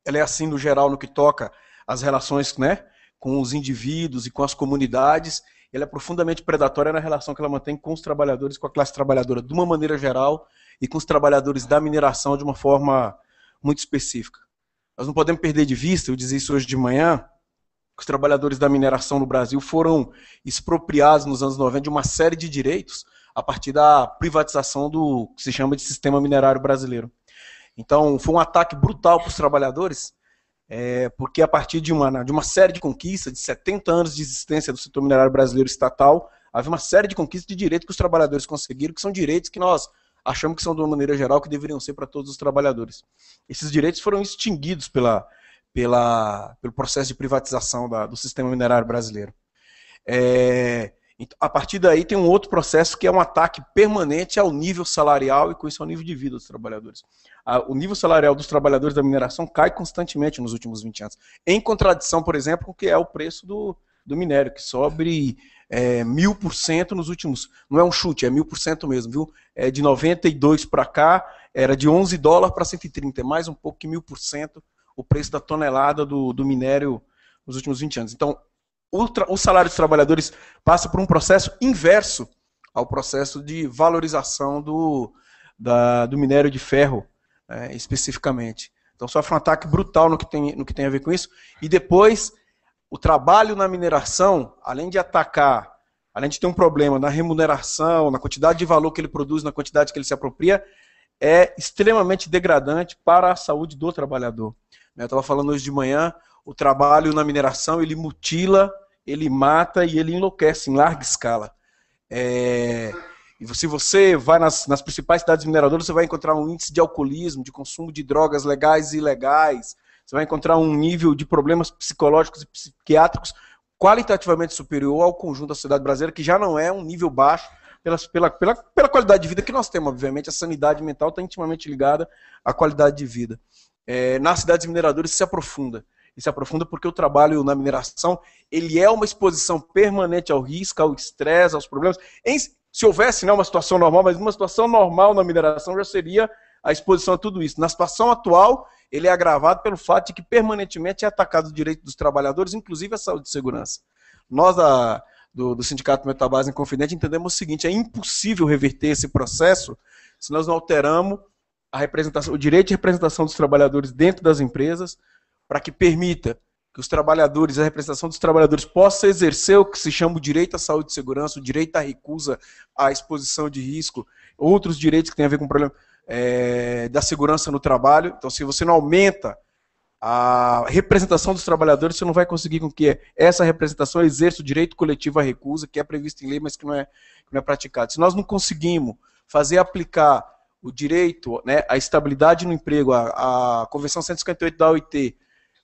ela é assim no geral no que toca às relações, né, com os indivíduos e com as comunidades. Ela é profundamente predatória na relação que ela mantém com os trabalhadores, com a classe trabalhadora de uma maneira geral e com os trabalhadores da mineração de uma forma muito específica. Nós não podemos perder de vista, eu dizia isso hoje de manhã, que os trabalhadores da mineração no Brasil foram expropriados nos anos 90 de uma série de direitos a partir da privatização do que se chama de sistema minerário brasileiro. Então, foi um ataque brutal para os trabalhadores, porque a partir de uma série de conquistas, de 70 anos de existência do setor minerário brasileiro estatal, havia uma série de conquistas de direitos que os trabalhadores conseguiram, que são direitos que nós achamos que são, de uma maneira geral, que deveriam ser para todos os trabalhadores. Esses direitos foram extinguidos pelo processo de privatização do sistema minerário brasileiro. A partir daí tem um outro processo que é um ataque permanente ao nível salarial e com isso ao nível de vida dos trabalhadores. O nível salarial dos trabalhadores da mineração cai constantemente nos últimos 20 anos, em contradição, por exemplo, com o que é o preço do minério, que sobe 1000% nos últimos, não é um chute, é 1000% mesmo, viu? De 92 para cá, era de $11 para 130, é mais um pouco que 1000% o preço da tonelada do minério nos últimos 20 anos. Então, o salário dos trabalhadores passa por um processo inverso ao processo de valorização do minério de ferro, especificamente. Então, sofre um ataque brutal no que tem a ver com isso. E depois, o trabalho na mineração, além de atacar, além de ter um problema na remuneração, na quantidade de valor que ele produz, na quantidade que ele se apropria, é extremamente degradante para a saúde do trabalhador. Eu estava falando hoje de manhã, o trabalho na mineração, ele mutila ele mata e ele enlouquece em larga escala. E se você vai nas principais cidades mineradoras, você vai encontrar um índice de alcoolismo, de consumo de drogas legais e ilegais, você vai encontrar um nível de problemas psicológicos e psiquiátricos qualitativamente superior ao conjunto da sociedade brasileira, que já não é um nível baixo pela qualidade de vida que nós temos. Obviamente, a sanidade mental está intimamente ligada à qualidade de vida. Nas cidades mineradoras isso se aprofunda. E se aprofunda porque o trabalho na mineração ele é uma exposição permanente ao risco, ao estresse, aos problemas. Se houvesse uma situação normal, mas uma situação normal na mineração já seria a exposição a tudo isso. Na situação atual, ele é agravado pelo fato de que permanentemente é atacado o direito dos trabalhadores, inclusive a saúde e segurança. Nós, do Sindicato Metabase Inconfidente, entendemos o seguinte: é impossível reverter esse processo se nós não alteramos o direito de representação dos trabalhadores dentro das empresas, para que permita que os trabalhadores, a representação dos trabalhadores possa exercer o que se chama o direito à saúde e segurança, o direito à recusa, à exposição de risco, outros direitos que têm a ver com o problema da segurança no trabalho. Então, se você não aumenta a representação dos trabalhadores, você não vai conseguir com que essa representação exerça o direito coletivo à recusa, que é previsto em lei, mas que não é praticado. Se nós não conseguimos fazer aplicar o direito, a estabilidade no emprego, a Convenção 158 da OIT,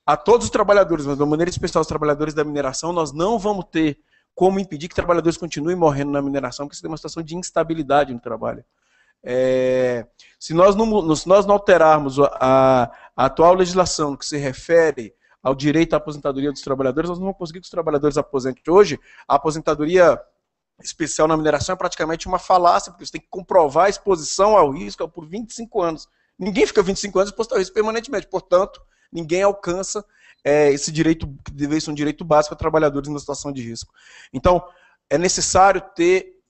a todos os trabalhadores, mas de uma maneira especial os trabalhadores da mineração, nós não vamos ter como impedir que trabalhadores continuem morrendo na mineração, porque isso tem uma situação de instabilidade no trabalho. Se nós não alterarmos a atual legislação que se refere ao direito à aposentadoria dos trabalhadores, nós não vamos conseguir que os trabalhadores aposentem. Hoje, a aposentadoria especial na mineração é praticamente uma falácia, porque você tem que comprovar a exposição ao risco por 25 anos. Ninguém fica 25 anos exposto ao risco permanentemente, portanto, ninguém alcança esse direito, que deveria ser um direito básico a trabalhadores na situação de risco. Então, é necessário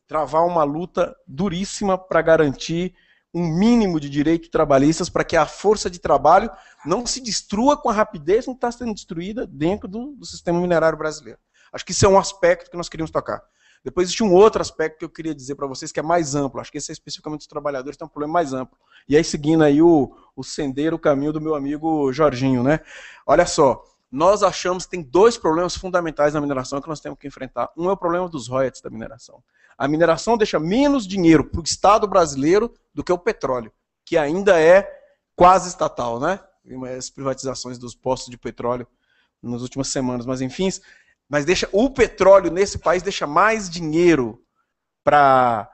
travar uma luta duríssima para garantir um mínimo de direitos trabalhistas, para que a força de trabalho não se destrua com a rapidez que está sendo destruída dentro do sistema minerário brasileiro. Acho que isso é um aspecto que nós queríamos tocar. Depois existe um outro aspecto que eu queria dizer para vocês, que é mais amplo. Acho que esse é especificamente dos trabalhadores, tem um problema mais amplo. E aí, seguindo aí o sendeiro, o caminho do meu amigo Jorginho, né? Olha só, nós achamos que tem dois problemas fundamentais na mineração que nós temos que enfrentar. Um é o problema dos royalties da mineração. A mineração deixa menos dinheiro para o Estado brasileiro do que o petróleo, que ainda é quase estatal, né? As privatizações dos postos de petróleo nas últimas semanas, mas enfim, mas o petróleo nesse país deixa mais dinheiro para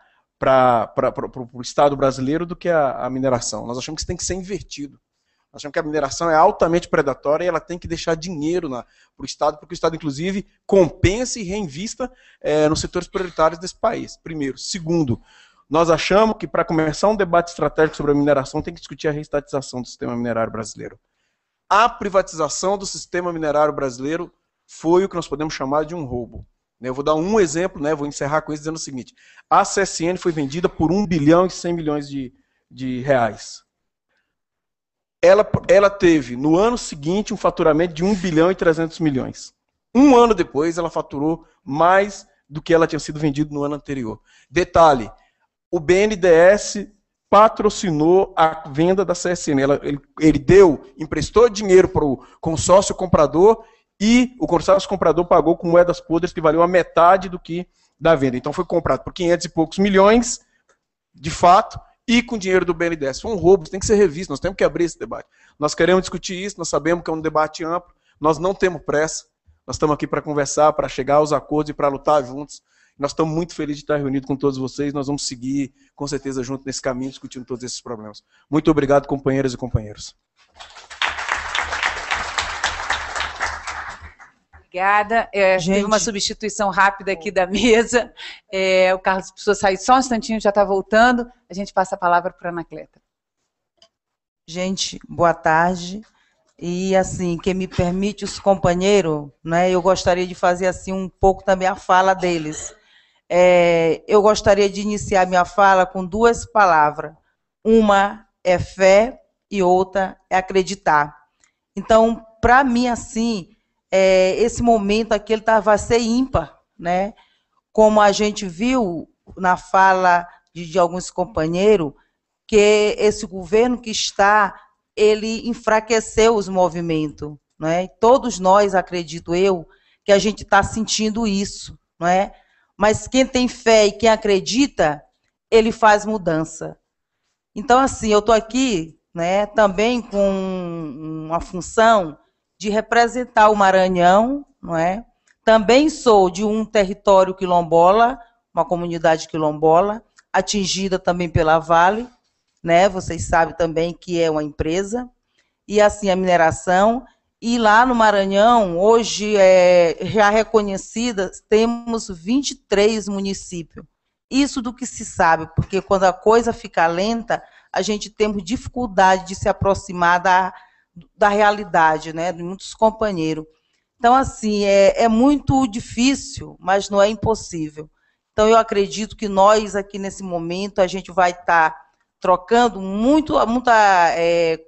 o Estado brasileiro do que a mineração. Nós achamos que isso tem que ser invertido. Nós achamos que a mineração é altamente predatória e ela tem que deixar dinheiro para o Estado, porque o Estado, inclusive, compense e reinvista nos setores prioritários desse país, primeiro. Segundo, nós achamos que para começar um debate estratégico sobre a mineração tem que discutir a reestatização do sistema minerário brasileiro. A privatização do sistema minerário brasileiro foi o que nós podemos chamar de um roubo. Eu vou dar um exemplo, vou encerrar com isso dizendo o seguinte: a CSN foi vendida por 1 bilhão e 100 milhões de reais. Ela teve, no ano seguinte, um faturamento de 1 bilhão e 300 milhões. Um ano depois, ela faturou mais do que ela tinha sido vendida no ano anterior. Detalhe, o BNDES patrocinou a venda da CSN. Ele emprestou dinheiro para o consórcio comprador e o consórcio comprador pagou com moedas podres que valeu a metade do que da venda. Então foi comprado por 500 e poucos milhões, de fato, e com dinheiro do BNDES. Foi um roubo, isso tem que ser revisto, nós temos que abrir esse debate. Nós queremos discutir isso, nós sabemos que é um debate amplo, nós não temos pressa, nós estamos aqui para conversar, para chegar aos acordos e para lutar juntos. Nós estamos muito felizes de estar reunidos com todos vocês, nós vamos seguir, com certeza, junto nesse caminho, discutindo todos esses problemas. Muito obrigado, companheiras e companheiros. Obrigada. Teve uma substituição rápida aqui da mesa. O Carlos precisou sair só um instantinho, já está voltando. A gente passa a palavra para a Anacleta. Gente, boa tarde. E, assim, quem me permite, os companheiros, eu gostaria de fazer assim um pouco também a fala deles. Eu gostaria de iniciar minha fala com duas palavras. Uma é fé e outra é acreditar. Então, para mim, assim, esse momento aqui ele vai ser ímpar, Como a gente viu na fala de alguns companheiros, que esse governo que está, ele enfraqueceu os movimentos, Todos nós, acredito eu, que a gente está sentindo isso, não é? Mas quem tem fé e quem acredita, ele faz mudança. Então, assim, eu estou aqui, né, também com uma função de representar o Maranhão, não é? Também sou de um território quilombola, uma comunidade quilombola, atingida também pela Vale, né? Vocês sabem também que é uma empresa, e assim a mineração. E lá no Maranhão, hoje, já reconhecida, temos 23 municípios. Isso do que se sabe, porque quando a coisa fica lenta, a gente tem dificuldade de se aproximar da realidade, né, de muitos companheiros. Então, assim, é muito difícil, mas não é impossível. Então, eu acredito que nós, aqui nesse momento, a gente vai estar trocando muito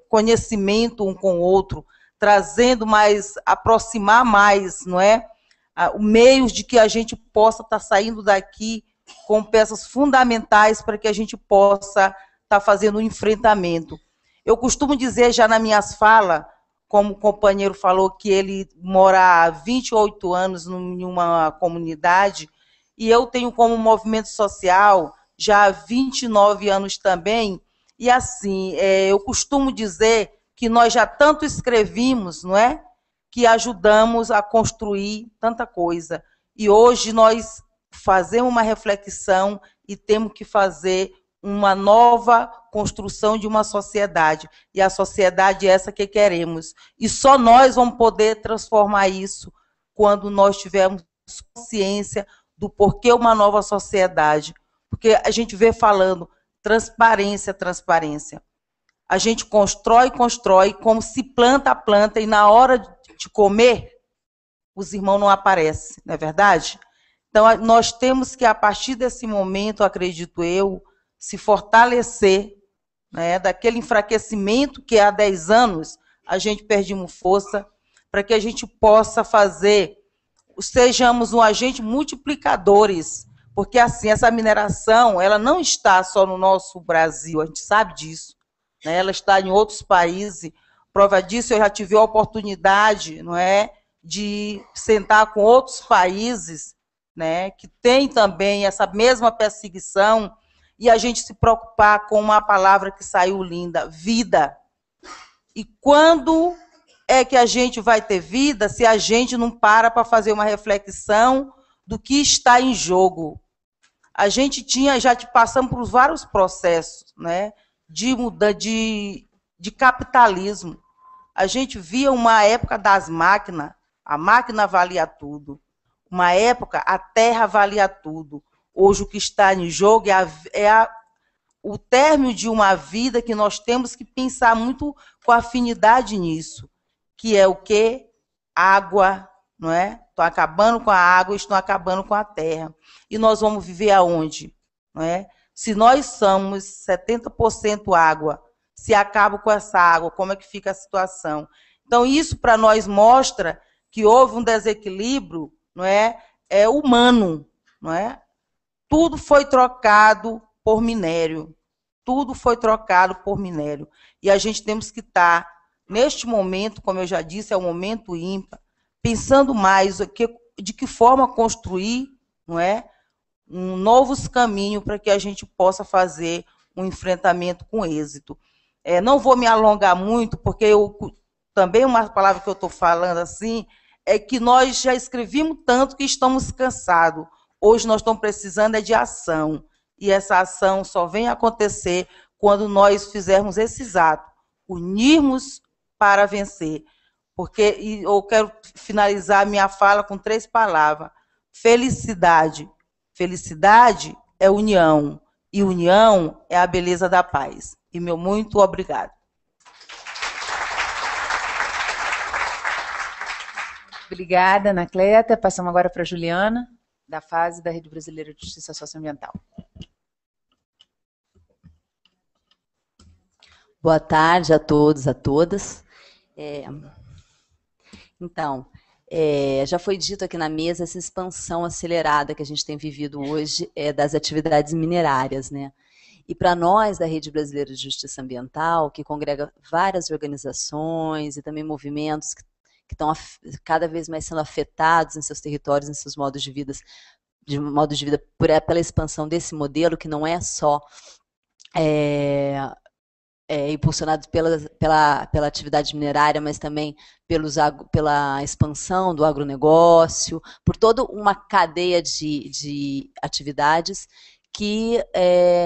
conhecimento um com o outro, trazendo mais, aproximar mais, não é? Meios de que a gente possa estar saindo daqui com peças fundamentais para que a gente possa estar fazendo um enfrentamento. Eu costumo dizer já nas minhas falas, como o companheiro falou que ele mora há 28 anos em uma comunidade, e eu tenho como movimento social já há 29 anos também, e assim, eu costumo dizer que nós já tanto escrevimos, não é? Que ajudamos a construir tanta coisa. E hoje nós fazemos uma reflexão e temos que fazer uma nova construção de uma sociedade. E a sociedade é essa que queremos. E só nós vamos poder transformar isso quando nós tivermos consciência do porquê uma nova sociedade. Porque a gente vê falando transparência, transparência. A gente constrói, como se planta a planta, e na hora de comer, os irmãos não aparecem, não é verdade? Então, nós temos que, a partir desse momento, acredito eu, se fortalecer, né, daquele enfraquecimento que há 10 anos a gente perdemos força, para que a gente possa fazer, sejamos um agente multiplicadores, porque assim, essa mineração, ela não está só no nosso Brasil, a gente sabe disso, né, ela está em outros países. Prova disso, eu já tive a oportunidade, não é, de sentar com outros países, né, que tem também essa mesma perseguição, e a gente se preocupar com uma palavra que saiu linda, vida. E quando é que a gente vai ter vida se a gente não para fazer uma reflexão do que está em jogo? A gente já passamos por vários processos, né, de capitalismo. A gente via uma época das máquinas, a máquina valia tudo. Uma época, a terra valia tudo. Hoje, o que está em jogo o término de uma vida que nós temos que pensar muito com afinidade nisso, que é o quê? Água, não é? Estão acabando com a água, estão acabando com a terra. E nós vamos viver aonde? Não é? Se nós somos 70% água, se acaba com essa água, como é que fica a situação? Então, isso para nós mostra que houve um desequilíbrio, não é? Humano, não é? Tudo foi trocado por minério. Tudo foi trocado por minério. E a gente temos que estar, neste momento, como eu já disse, é um momento ímpar, pensando mais de que forma construir, não é, novos caminhos para que a gente possa fazer um enfrentamento com êxito. Não vou me alongar muito, porque também uma palavra que eu estou falando assim, é que nós já escrevemos tanto que estamos cansados. Hoje nós estamos precisando de ação. E essa ação só vem acontecer quando nós fizermos esses atos, unirmos para vencer. Porque eu quero finalizar minha fala com 3 palavras. Felicidade. Felicidade é união. E união é a beleza da paz. E meu muito obrigado. Obrigada, Anacleta. Passamos agora para a Juliana, da fase da Rede Brasileira de Justiça Socioambiental. Boa tarde a todos, a todas. Então, já foi dito aqui na mesa essa expansão acelerada que a gente tem vivido hoje das atividades minerárias, né? E para nós, da Rede Brasileira de Justiça Ambiental, que congrega várias organizações e também movimentos que estão cada vez mais sendo afetados em seus territórios, em seus modos de vida, pela expansão desse modelo, que não é só impulsionado pela atividade minerária, mas também pela expansão do agronegócio, por toda uma cadeia de atividades que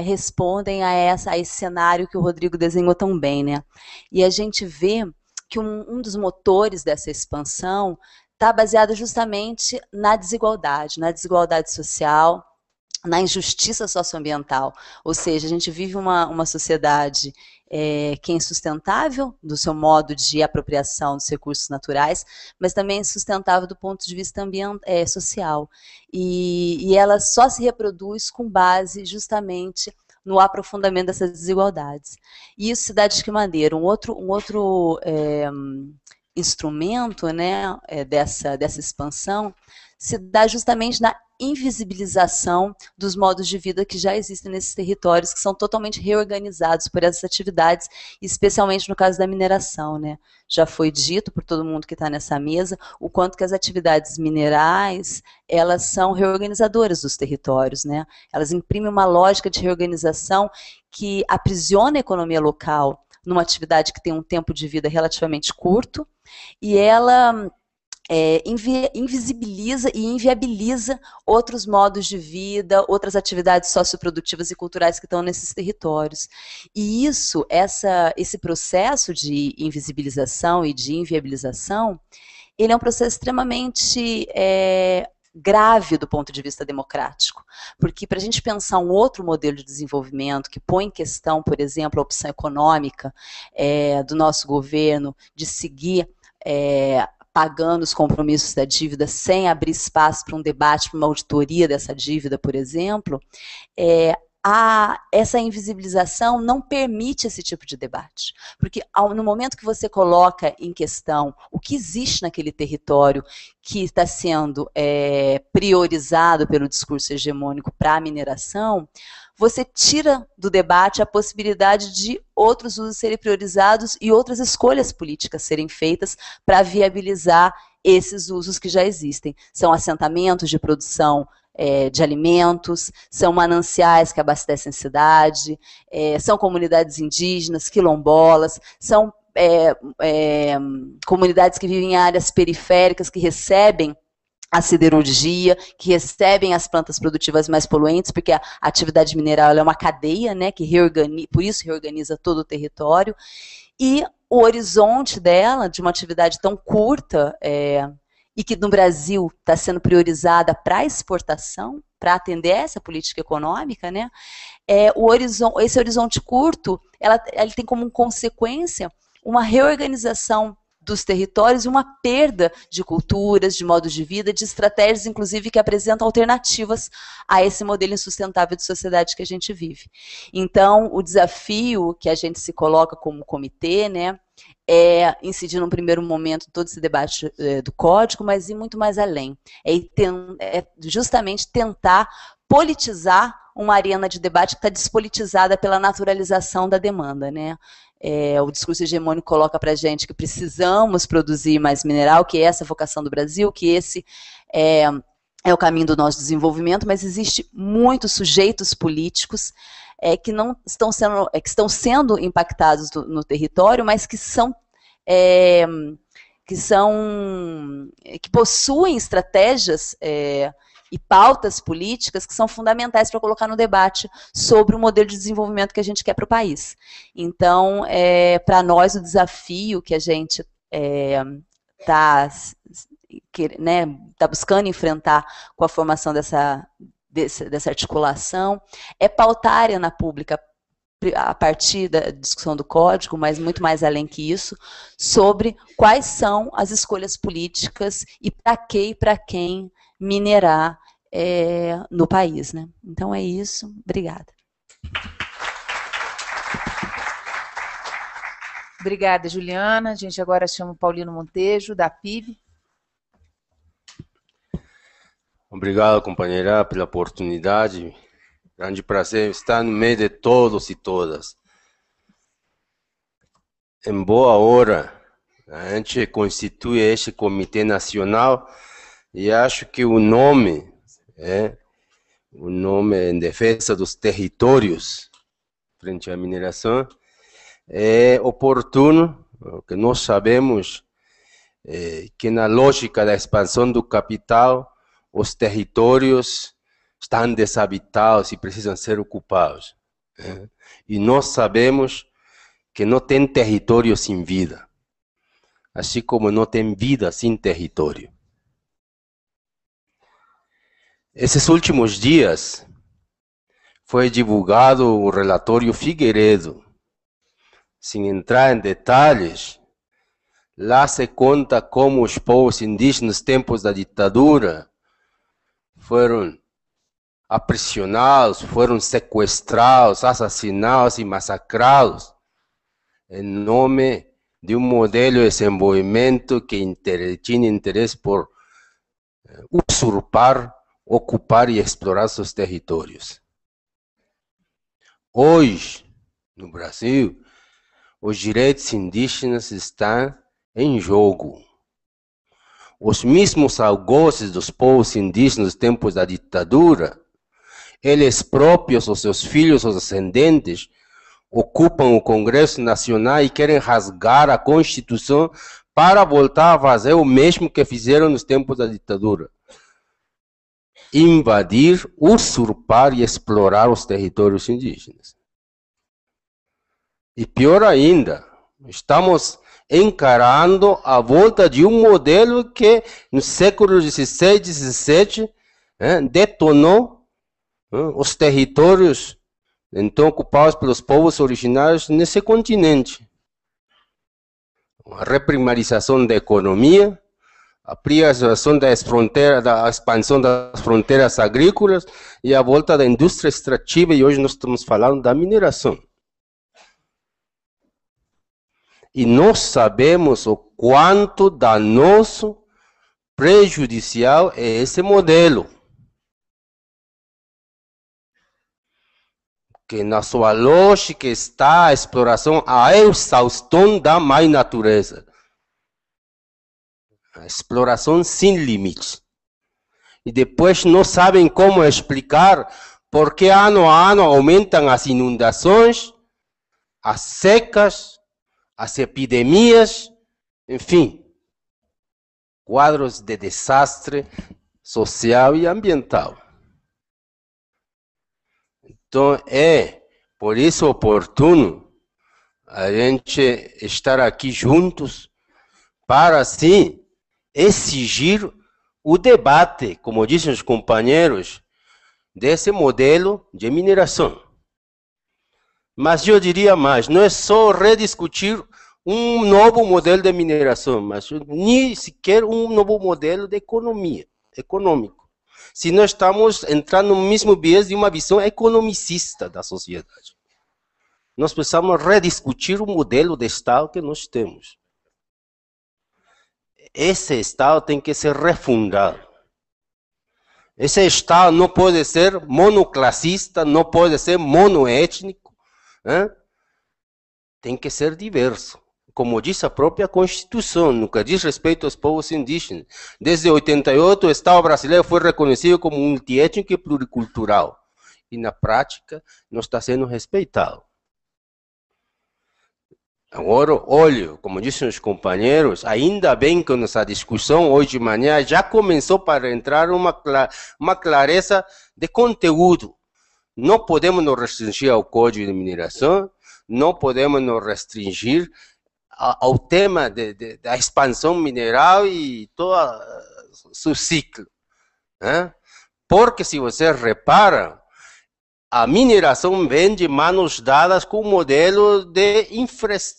respondem a esse cenário que o Rodrigo desenhou tão bem, né? E a gente vê que um dos motores dessa expansão está baseado justamente na desigualdade social, na injustiça socioambiental. Ou seja, a gente vive uma sociedade que é insustentável do seu modo de apropriação dos recursos naturais, mas também insustentável do ponto de vista social. E ela só se reproduz com base justamente no aprofundamento dessas desigualdades. E isso se dá de que maneira? Um outro instrumento, né, dessa expansão se dá justamente na invisibilização dos modos de vida que já existem nesses territórios, que são totalmente reorganizados por essas atividades, especialmente no caso da mineração, né? Já foi dito por todo mundo que está nessa mesa o quanto que as atividades minerais, elas são reorganizadoras dos territórios, né? Elas imprimem uma lógica de reorganização que aprisiona a economia local numa atividade que tem um tempo de vida relativamente curto, e ela invisibiliza e inviabiliza outros modos de vida, outras atividades socioprodutivas e culturais que estão nesses territórios. E esse processo de invisibilização e de inviabilização, ele é um processo extremamente grave do ponto de vista democrático, porque para a gente pensar um outro modelo de desenvolvimento que põe em questão, por exemplo, a opção econômica do nosso governo de seguir pagando os compromissos da dívida sem abrir espaço para um debate, para uma auditoria dessa dívida, por exemplo, essa invisibilização não permite esse tipo de debate. Porque no momento que você coloca em questão o que existe naquele território que está sendo priorizado pelo discurso hegemônico para a mineração, você tira do debate a possibilidade de outros usos serem priorizados e outras escolhas políticas serem feitas para viabilizar esses usos que já existem. São assentamentos de produção de alimentos, são mananciais que abastecem a cidade, são comunidades indígenas, quilombolas, são comunidades que vivem em áreas periféricas, que recebem a siderurgia, que recebem as plantas produtivas mais poluentes, porque a atividade mineral é uma cadeia, né, que por isso reorganiza todo o território, e o horizonte dela, de uma atividade tão curta, e que no Brasil está sendo priorizada para exportação, para atender essa política econômica, né, esse horizonte curto, ele tem como consequência uma reorganização dos territórios e uma perda de culturas, de modos de vida, de estratégias, inclusive, que apresentam alternativas a esse modelo insustentável de sociedade que a gente vive. Então, o desafio que a gente se coloca como comitê, né, é incidir num primeiro momento todo esse debate do código, mas ir muito mais além. É justamente tentar politizar uma arena de debate que está despolitizada pela naturalização da demanda, né? O discurso hegemônico coloca para a gente que precisamos produzir mais mineral, que é essa a vocação do Brasil, que esse é o caminho do nosso desenvolvimento, mas existe muitos sujeitos políticos que não estão sendo, que estão sendo impactados no território, mas que possuem estratégias e pautas políticas que são fundamentais para colocar no debate sobre o modelo de desenvolvimento que a gente quer para o país. Então, para nós, o desafio que a gente está buscando enfrentar com a formação dessa articulação é pautar a arena pública a partir da discussão do código, mas muito mais além que isso, sobre quais são as escolhas políticas e para que e para quem minerar no país, né? Então é isso. Obrigada. Obrigada, Juliana. A gente agora chama o Paulino Montejo, da PIB. Obrigado, companheira, pela oportunidade. Grande prazer estar no meio de todos e todas. Em boa hora, A gente constitui este Comitê Nacional e acho que o nome em defesa dos territórios frente à mineração é oportuno, porque nós sabemos que na lógica da expansão do capital, os territórios estão desabitados e precisam ser ocupados. E nós sabemos que não tem território sem vida, assim como não tem vida sem território. Esses últimos dias foi divulgado o relatório Figueiredo. Sem entrar em detalhes, lá se conta como os povos indígenas, nos tempos da ditadura, foram aprisionados, foram sequestrados, assassinados e massacrados em nome de um modelo de desenvolvimento que tinha interesse por usurpar, ocupar e explorar seus territórios. Hoje, no Brasil, os direitos indígenas estão em jogo. Os mesmos algozes dos povos indígenas nos tempos da ditadura, eles próprios, os seus filhos, os ascendentes, ocupam o Congresso Nacional e querem rasgar a Constituição para voltar a fazer o mesmo que fizeram nos tempos da ditadura. Invadir, usurpar e explorar os territórios indígenas. E pior ainda, estamos encarando a volta de um modelo que no século XVI e XVII detonou os territórios então ocupados pelos povos originários nesse continente. A reprimarização da economia, a priorização da expansão das fronteiras agrícolas e a volta da indústria extrativa, e hoje nós estamos falando da mineração. E nós sabemos o quanto danoso, prejudicial é esse modelo. Que na sua lógica está a exploração, a exaustão da mãe natureza. A exploração sem limites. E depois não sabem como explicar porque ano a ano aumentam as inundações, as secas, as epidemias, enfim, quadros de desastre social e ambiental. Então, é por isso oportuno a gente estar aqui juntos para, assim, exigir o debate, como dizem os companheiros, desse modelo de mineração. Mas eu diria mais, não é só rediscutir um novo modelo de mineração, mas nem sequer um novo modelo de economia, econômico. Se nós estamos entrando no mesmo viés de uma visão economicista da sociedade. Nós precisamos rediscutir o modelo de Estado que nós temos. Esse Estado tem que ser refundado. Esse Estado não pode ser monoclassista, não pode ser monoétnico. Tem que ser diverso. Como diz a própria Constituição, no que diz respeito aos povos indígenas. Desde 88, o Estado brasileiro foi reconhecido como multiétnico e pluricultural. E na prática, não está sendo respeitado. Agora, olha, como dizem os companheiros, ainda bem que nossa discussão hoje de manhã já começou para entrar uma clareza de conteúdo. Não podemos nos restringir ao Código de Mineração, não podemos nos restringir ao tema da expansão mineral e todo o seu ciclo. Porque, se você repara, a mineração vem de mãos dadas com um modelo de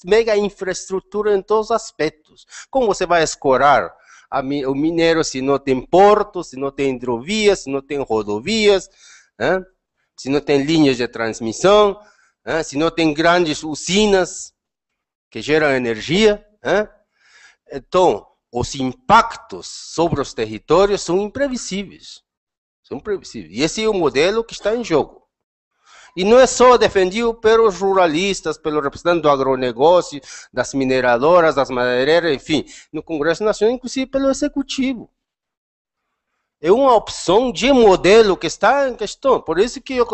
mega infraestrutura em todos os aspectos. Como você vai escorar o minério se não tem portos, se não tem hidrovias, se não tem rodovias, se não tem linhas de transmissão, se não tem grandes usinas que geram energia? Então, os impactos sobre os territórios são imprevisíveis. São imprevisíveis. E esse é o modelo que está em jogo. E não é só defendido pelos ruralistas, pelos representantes do agronegócio, das mineradoras, das madeireiras, enfim, no Congresso Nacional, inclusive pelo Executivo. É uma opção de modelo que está em questão. Por isso que eu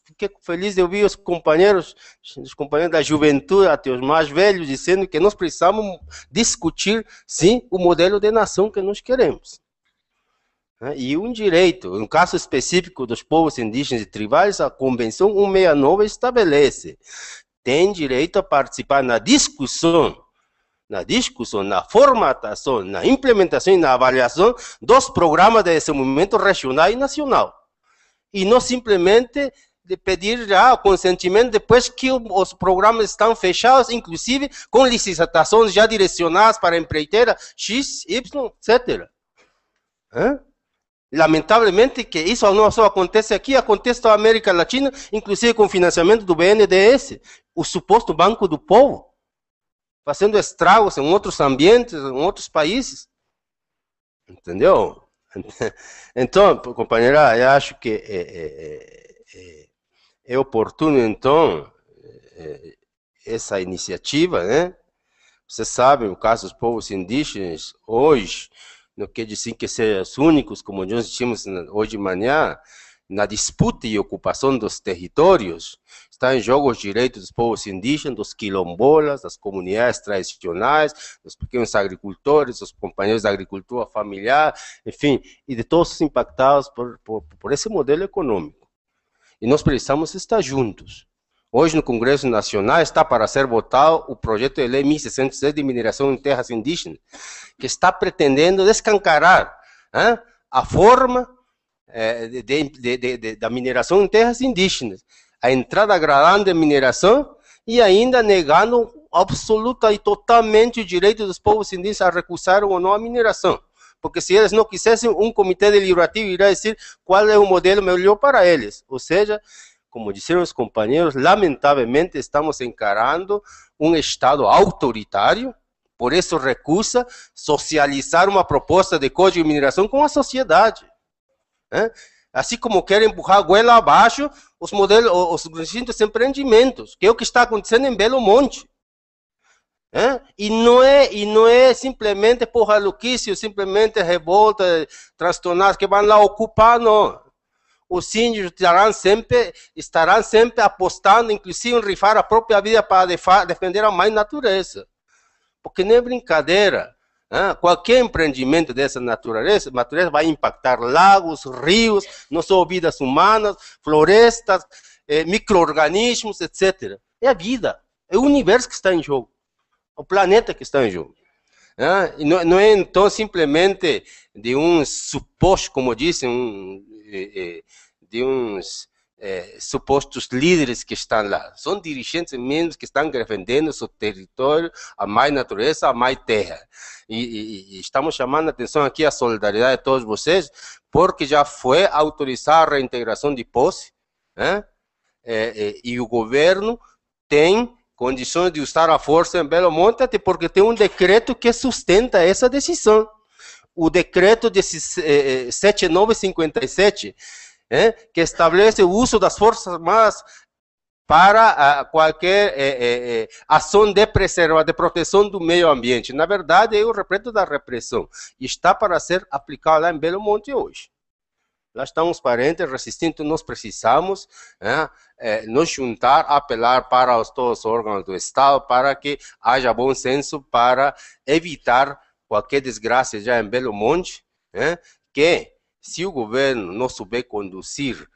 fiquei feliz de ouvir os companheiros da juventude, até os mais velhos, dizendo que nós precisamos discutir, sim, o modelo de nação que nós queremos. E um direito, no caso específico dos povos indígenas e tribais, a Convenção 169 estabelece, tem direito a participar na discussão, na formatação, na implementação e na avaliação dos programas de desenvolvimento regional e nacional. E não simplesmente de pedir já o consentimento depois que os programas estão fechados, inclusive com licitações já direcionadas para a empreiteira X, Y, etc. Lamentavelmente que isso não só acontece aqui, acontece na América Latina, inclusive com financiamento do BNDES, o suposto Banco do Povo, fazendo estragos em outros ambientes, em outros países. Entendeu? Então, companheira, eu acho que é oportuno, então, essa iniciativa, né? Vocês sabem, o caso dos povos indígenas, hoje, não quer dizer que sejam os únicos, como nós tínhamos hoje de manhã, na disputa e ocupação dos territórios, está em jogo os direitos dos povos indígenas, dos quilombolas, das comunidades tradicionais, dos pequenos agricultores, dos companheiros da agricultura familiar, enfim, e de todos os impactados por esse modelo econômico. E nós precisamos estar juntos. Hoje no Congresso Nacional está para ser votado o projeto de lei 1606 de mineração em terras indígenas, que está pretendendo descancarar a forma da mineração em terras indígenas, a entrada gradual de mineração e ainda negando absoluta e totalmente o direito dos povos indígenas a recusar ou não a mineração. Porque se eles não quisessem, um comitê deliberativo irá dizer qual é o modelo melhor para eles. Ou seja, como disseram os companheiros, lamentavelmente estamos encarando um Estado autoritário, por isso recusa socializar uma proposta de código de mineração com a sociedade. Assim como querem empurrar a goela abaixo os modelos, os distintos empreendimentos, que é o que está acontecendo em Belo Monte. E não é simplesmente por maluquice, simplesmente revolta, transtornados que vão lá ocupar, não. Os índios estarão sempre apostando, inclusive, em rifar a própria vida para defender a mãe natureza. Porque não é brincadeira. Qualquer empreendimento dessa natureza vai impactar lagos, rios, não só vidas humanas, florestas, micro-organismos, etc. É a vida, é o universo que está em jogo, o planeta que está em jogo. Não é então simplesmente de uns supostos, como dizem, de uns supostos líderes que estão lá. São dirigentes mesmos que estão defendendo seu território, a mais natureza, a mais terra. E estamos chamando a atenção aqui a solidariedade de todos vocês, porque já foi autorizada a reintegração de posse, e o governo tem condições de usar a força em Belo Monte, até porque tem um decreto que sustenta essa decisão. O decreto 7957, que estabelece o uso das Forças Armadas para qualquer ação de proteção do meio ambiente. Na verdade, é o repleto da repressão. E está para ser aplicado lá em Belo Monte hoje. Lá estão os parentes resistentes, nós precisamos nos juntar, apelar para todos os órgãos do Estado para que haja bom senso para evitar qualquer desgraça já em Belo Monte, que se o governo não souber conduzir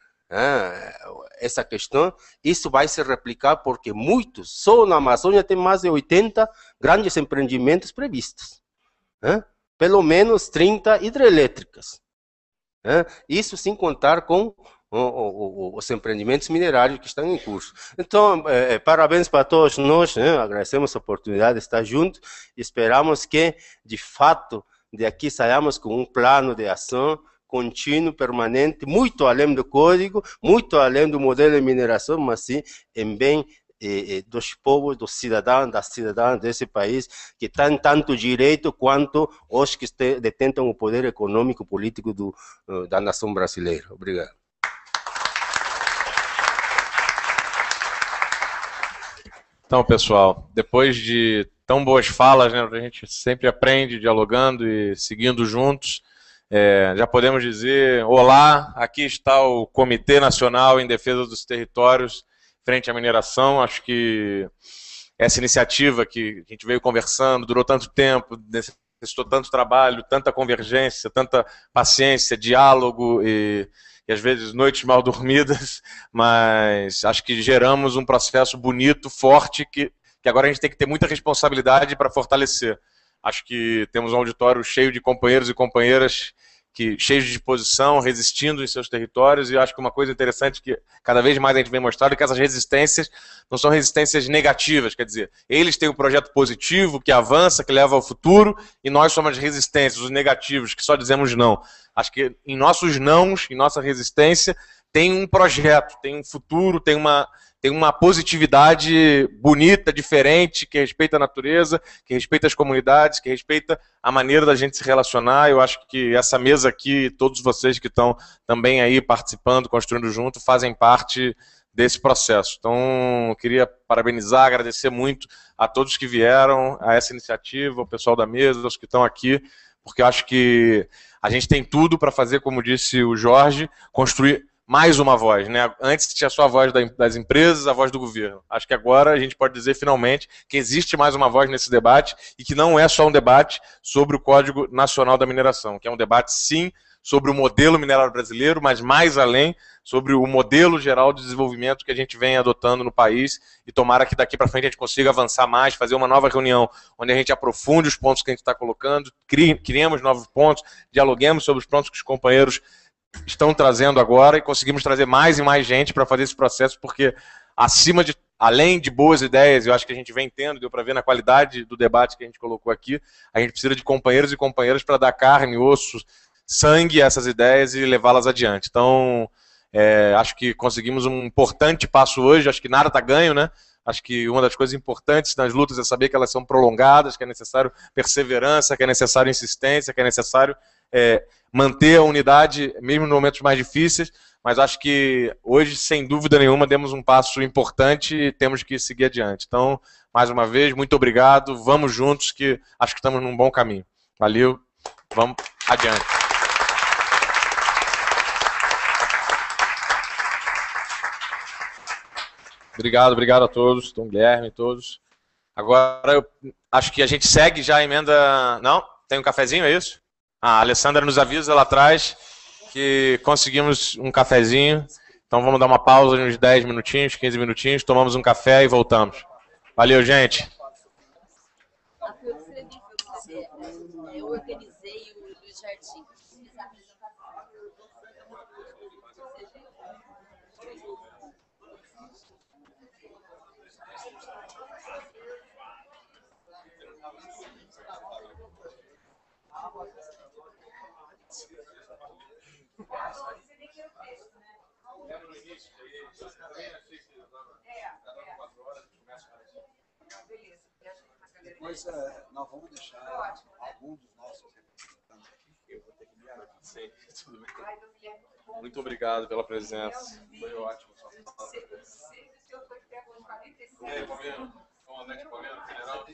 essa questão, isso vai se replicar porque muitos, só na Amazônia tem mais de 80 grandes empreendimentos previstos, pelo menos 30 hidrelétricas. Isso sem contar com os empreendimentos minerários que estão em curso. Então, parabéns para todos nós, agradecemos a oportunidade de estar juntos e esperamos que, de fato, de aqui saiamos com um plano de ação contínuo, permanente, muito além do código, muito além do modelo de mineração, mas sim em bem dos povos, dos cidadãos, das cidadãs desse país, que têm tanto direito quanto os que detentam o poder econômico e político da nação brasileira. Obrigado. Então, pessoal, depois de tão boas falas, né, a gente sempre aprende dialogando e seguindo juntos. Já podemos dizer, olá, aqui está o Comitê Nacional em Defesa dos Territórios frente à mineração. Acho que essa iniciativa que a gente veio conversando, durou tanto tempo, necessitou tanto trabalho, tanta convergência, tanta paciência, diálogo e às vezes noites mal dormidas, mas acho que geramos um processo bonito, forte, que agora a gente tem que ter muita responsabilidade para fortalecer. Acho que temos um auditório cheio de companheiros e companheiras cheios de disposição, resistindo em seus territórios, e eu acho que uma coisa interessante que cada vez mais a gente vem mostrando é que essas resistências não são resistências negativas, quer dizer, eles têm um projeto positivo, que avança, que leva ao futuro, e nós somos as resistências, os negativos, que só dizemos não. Acho que em nossos nãos, em nossa resistência, tem um projeto, tem um futuro, tem uma positividade bonita, diferente, que respeita a natureza, que respeita as comunidades, que respeita a maneira da gente se relacionar. Eu acho que essa mesa aqui, todos vocês que estão também aí participando, construindo junto, fazem parte desse processo. Então, eu queria parabenizar, agradecer muito a todos que vieram a essa iniciativa, o pessoal da mesa, os que estão aqui, porque eu acho que a gente tem tudo para fazer, como disse o Jorge, construir mais uma voz, né? Antes tinha só a voz das empresas, a voz do governo. Acho que agora a gente pode dizer finalmente que existe mais uma voz nesse debate e que não é só um debate sobre o Código Nacional da Mineração, que é um debate, sim, sobre o modelo minerário brasileiro, mas mais além sobre o modelo geral de desenvolvimento que a gente vem adotando no país, e tomara que daqui para frente a gente consiga avançar mais, fazer uma nova reunião onde a gente aprofunde os pontos que a gente está colocando, criemos novos pontos, dialoguemos sobre os pontos que os companheiros estão trazendo agora e conseguimos trazer mais e mais gente para fazer esse processo, porque além de boas ideias, eu acho que a gente vem tendo, deu para ver na qualidade do debate que a gente colocou aqui, a gente precisa de companheiros e companheiras para dar carne, osso, sangue a essas ideias e levá-las adiante. Então, acho que conseguimos um importante passo hoje, acho que nada está ganho, né? Acho que uma das coisas importantes nas lutas é saber que elas são prolongadas, que é necessário perseverança, que é necessário insistência, que é necessário manter a unidade, mesmo nos momentos mais difíceis, mas acho que hoje, sem dúvida nenhuma, demos um passo importante e temos que seguir adiante. Então, mais uma vez, muito obrigado, vamos juntos, que acho que estamos num bom caminho. Valeu, vamos adiante. Obrigado a todos, Tom Guilherme, todos. Agora, eu acho que a gente segue já a emenda... Não? Tem um cafezinho, é isso? A Alessandra nos avisa lá atrás que conseguimos um cafezinho. Então vamos dar uma pausa de uns 10 minutinhos, 15 minutinhos, tomamos um café e voltamos. Valeu, gente. Eu organizei o Luiz Jardim. Depois nós vamos deixar algum dos nossos representantes aqui. Eu vou ter que me agradecer. Tudo bem. Muito obrigado pela presença. Foi ótimo. Comendo? Comandante comendo, general?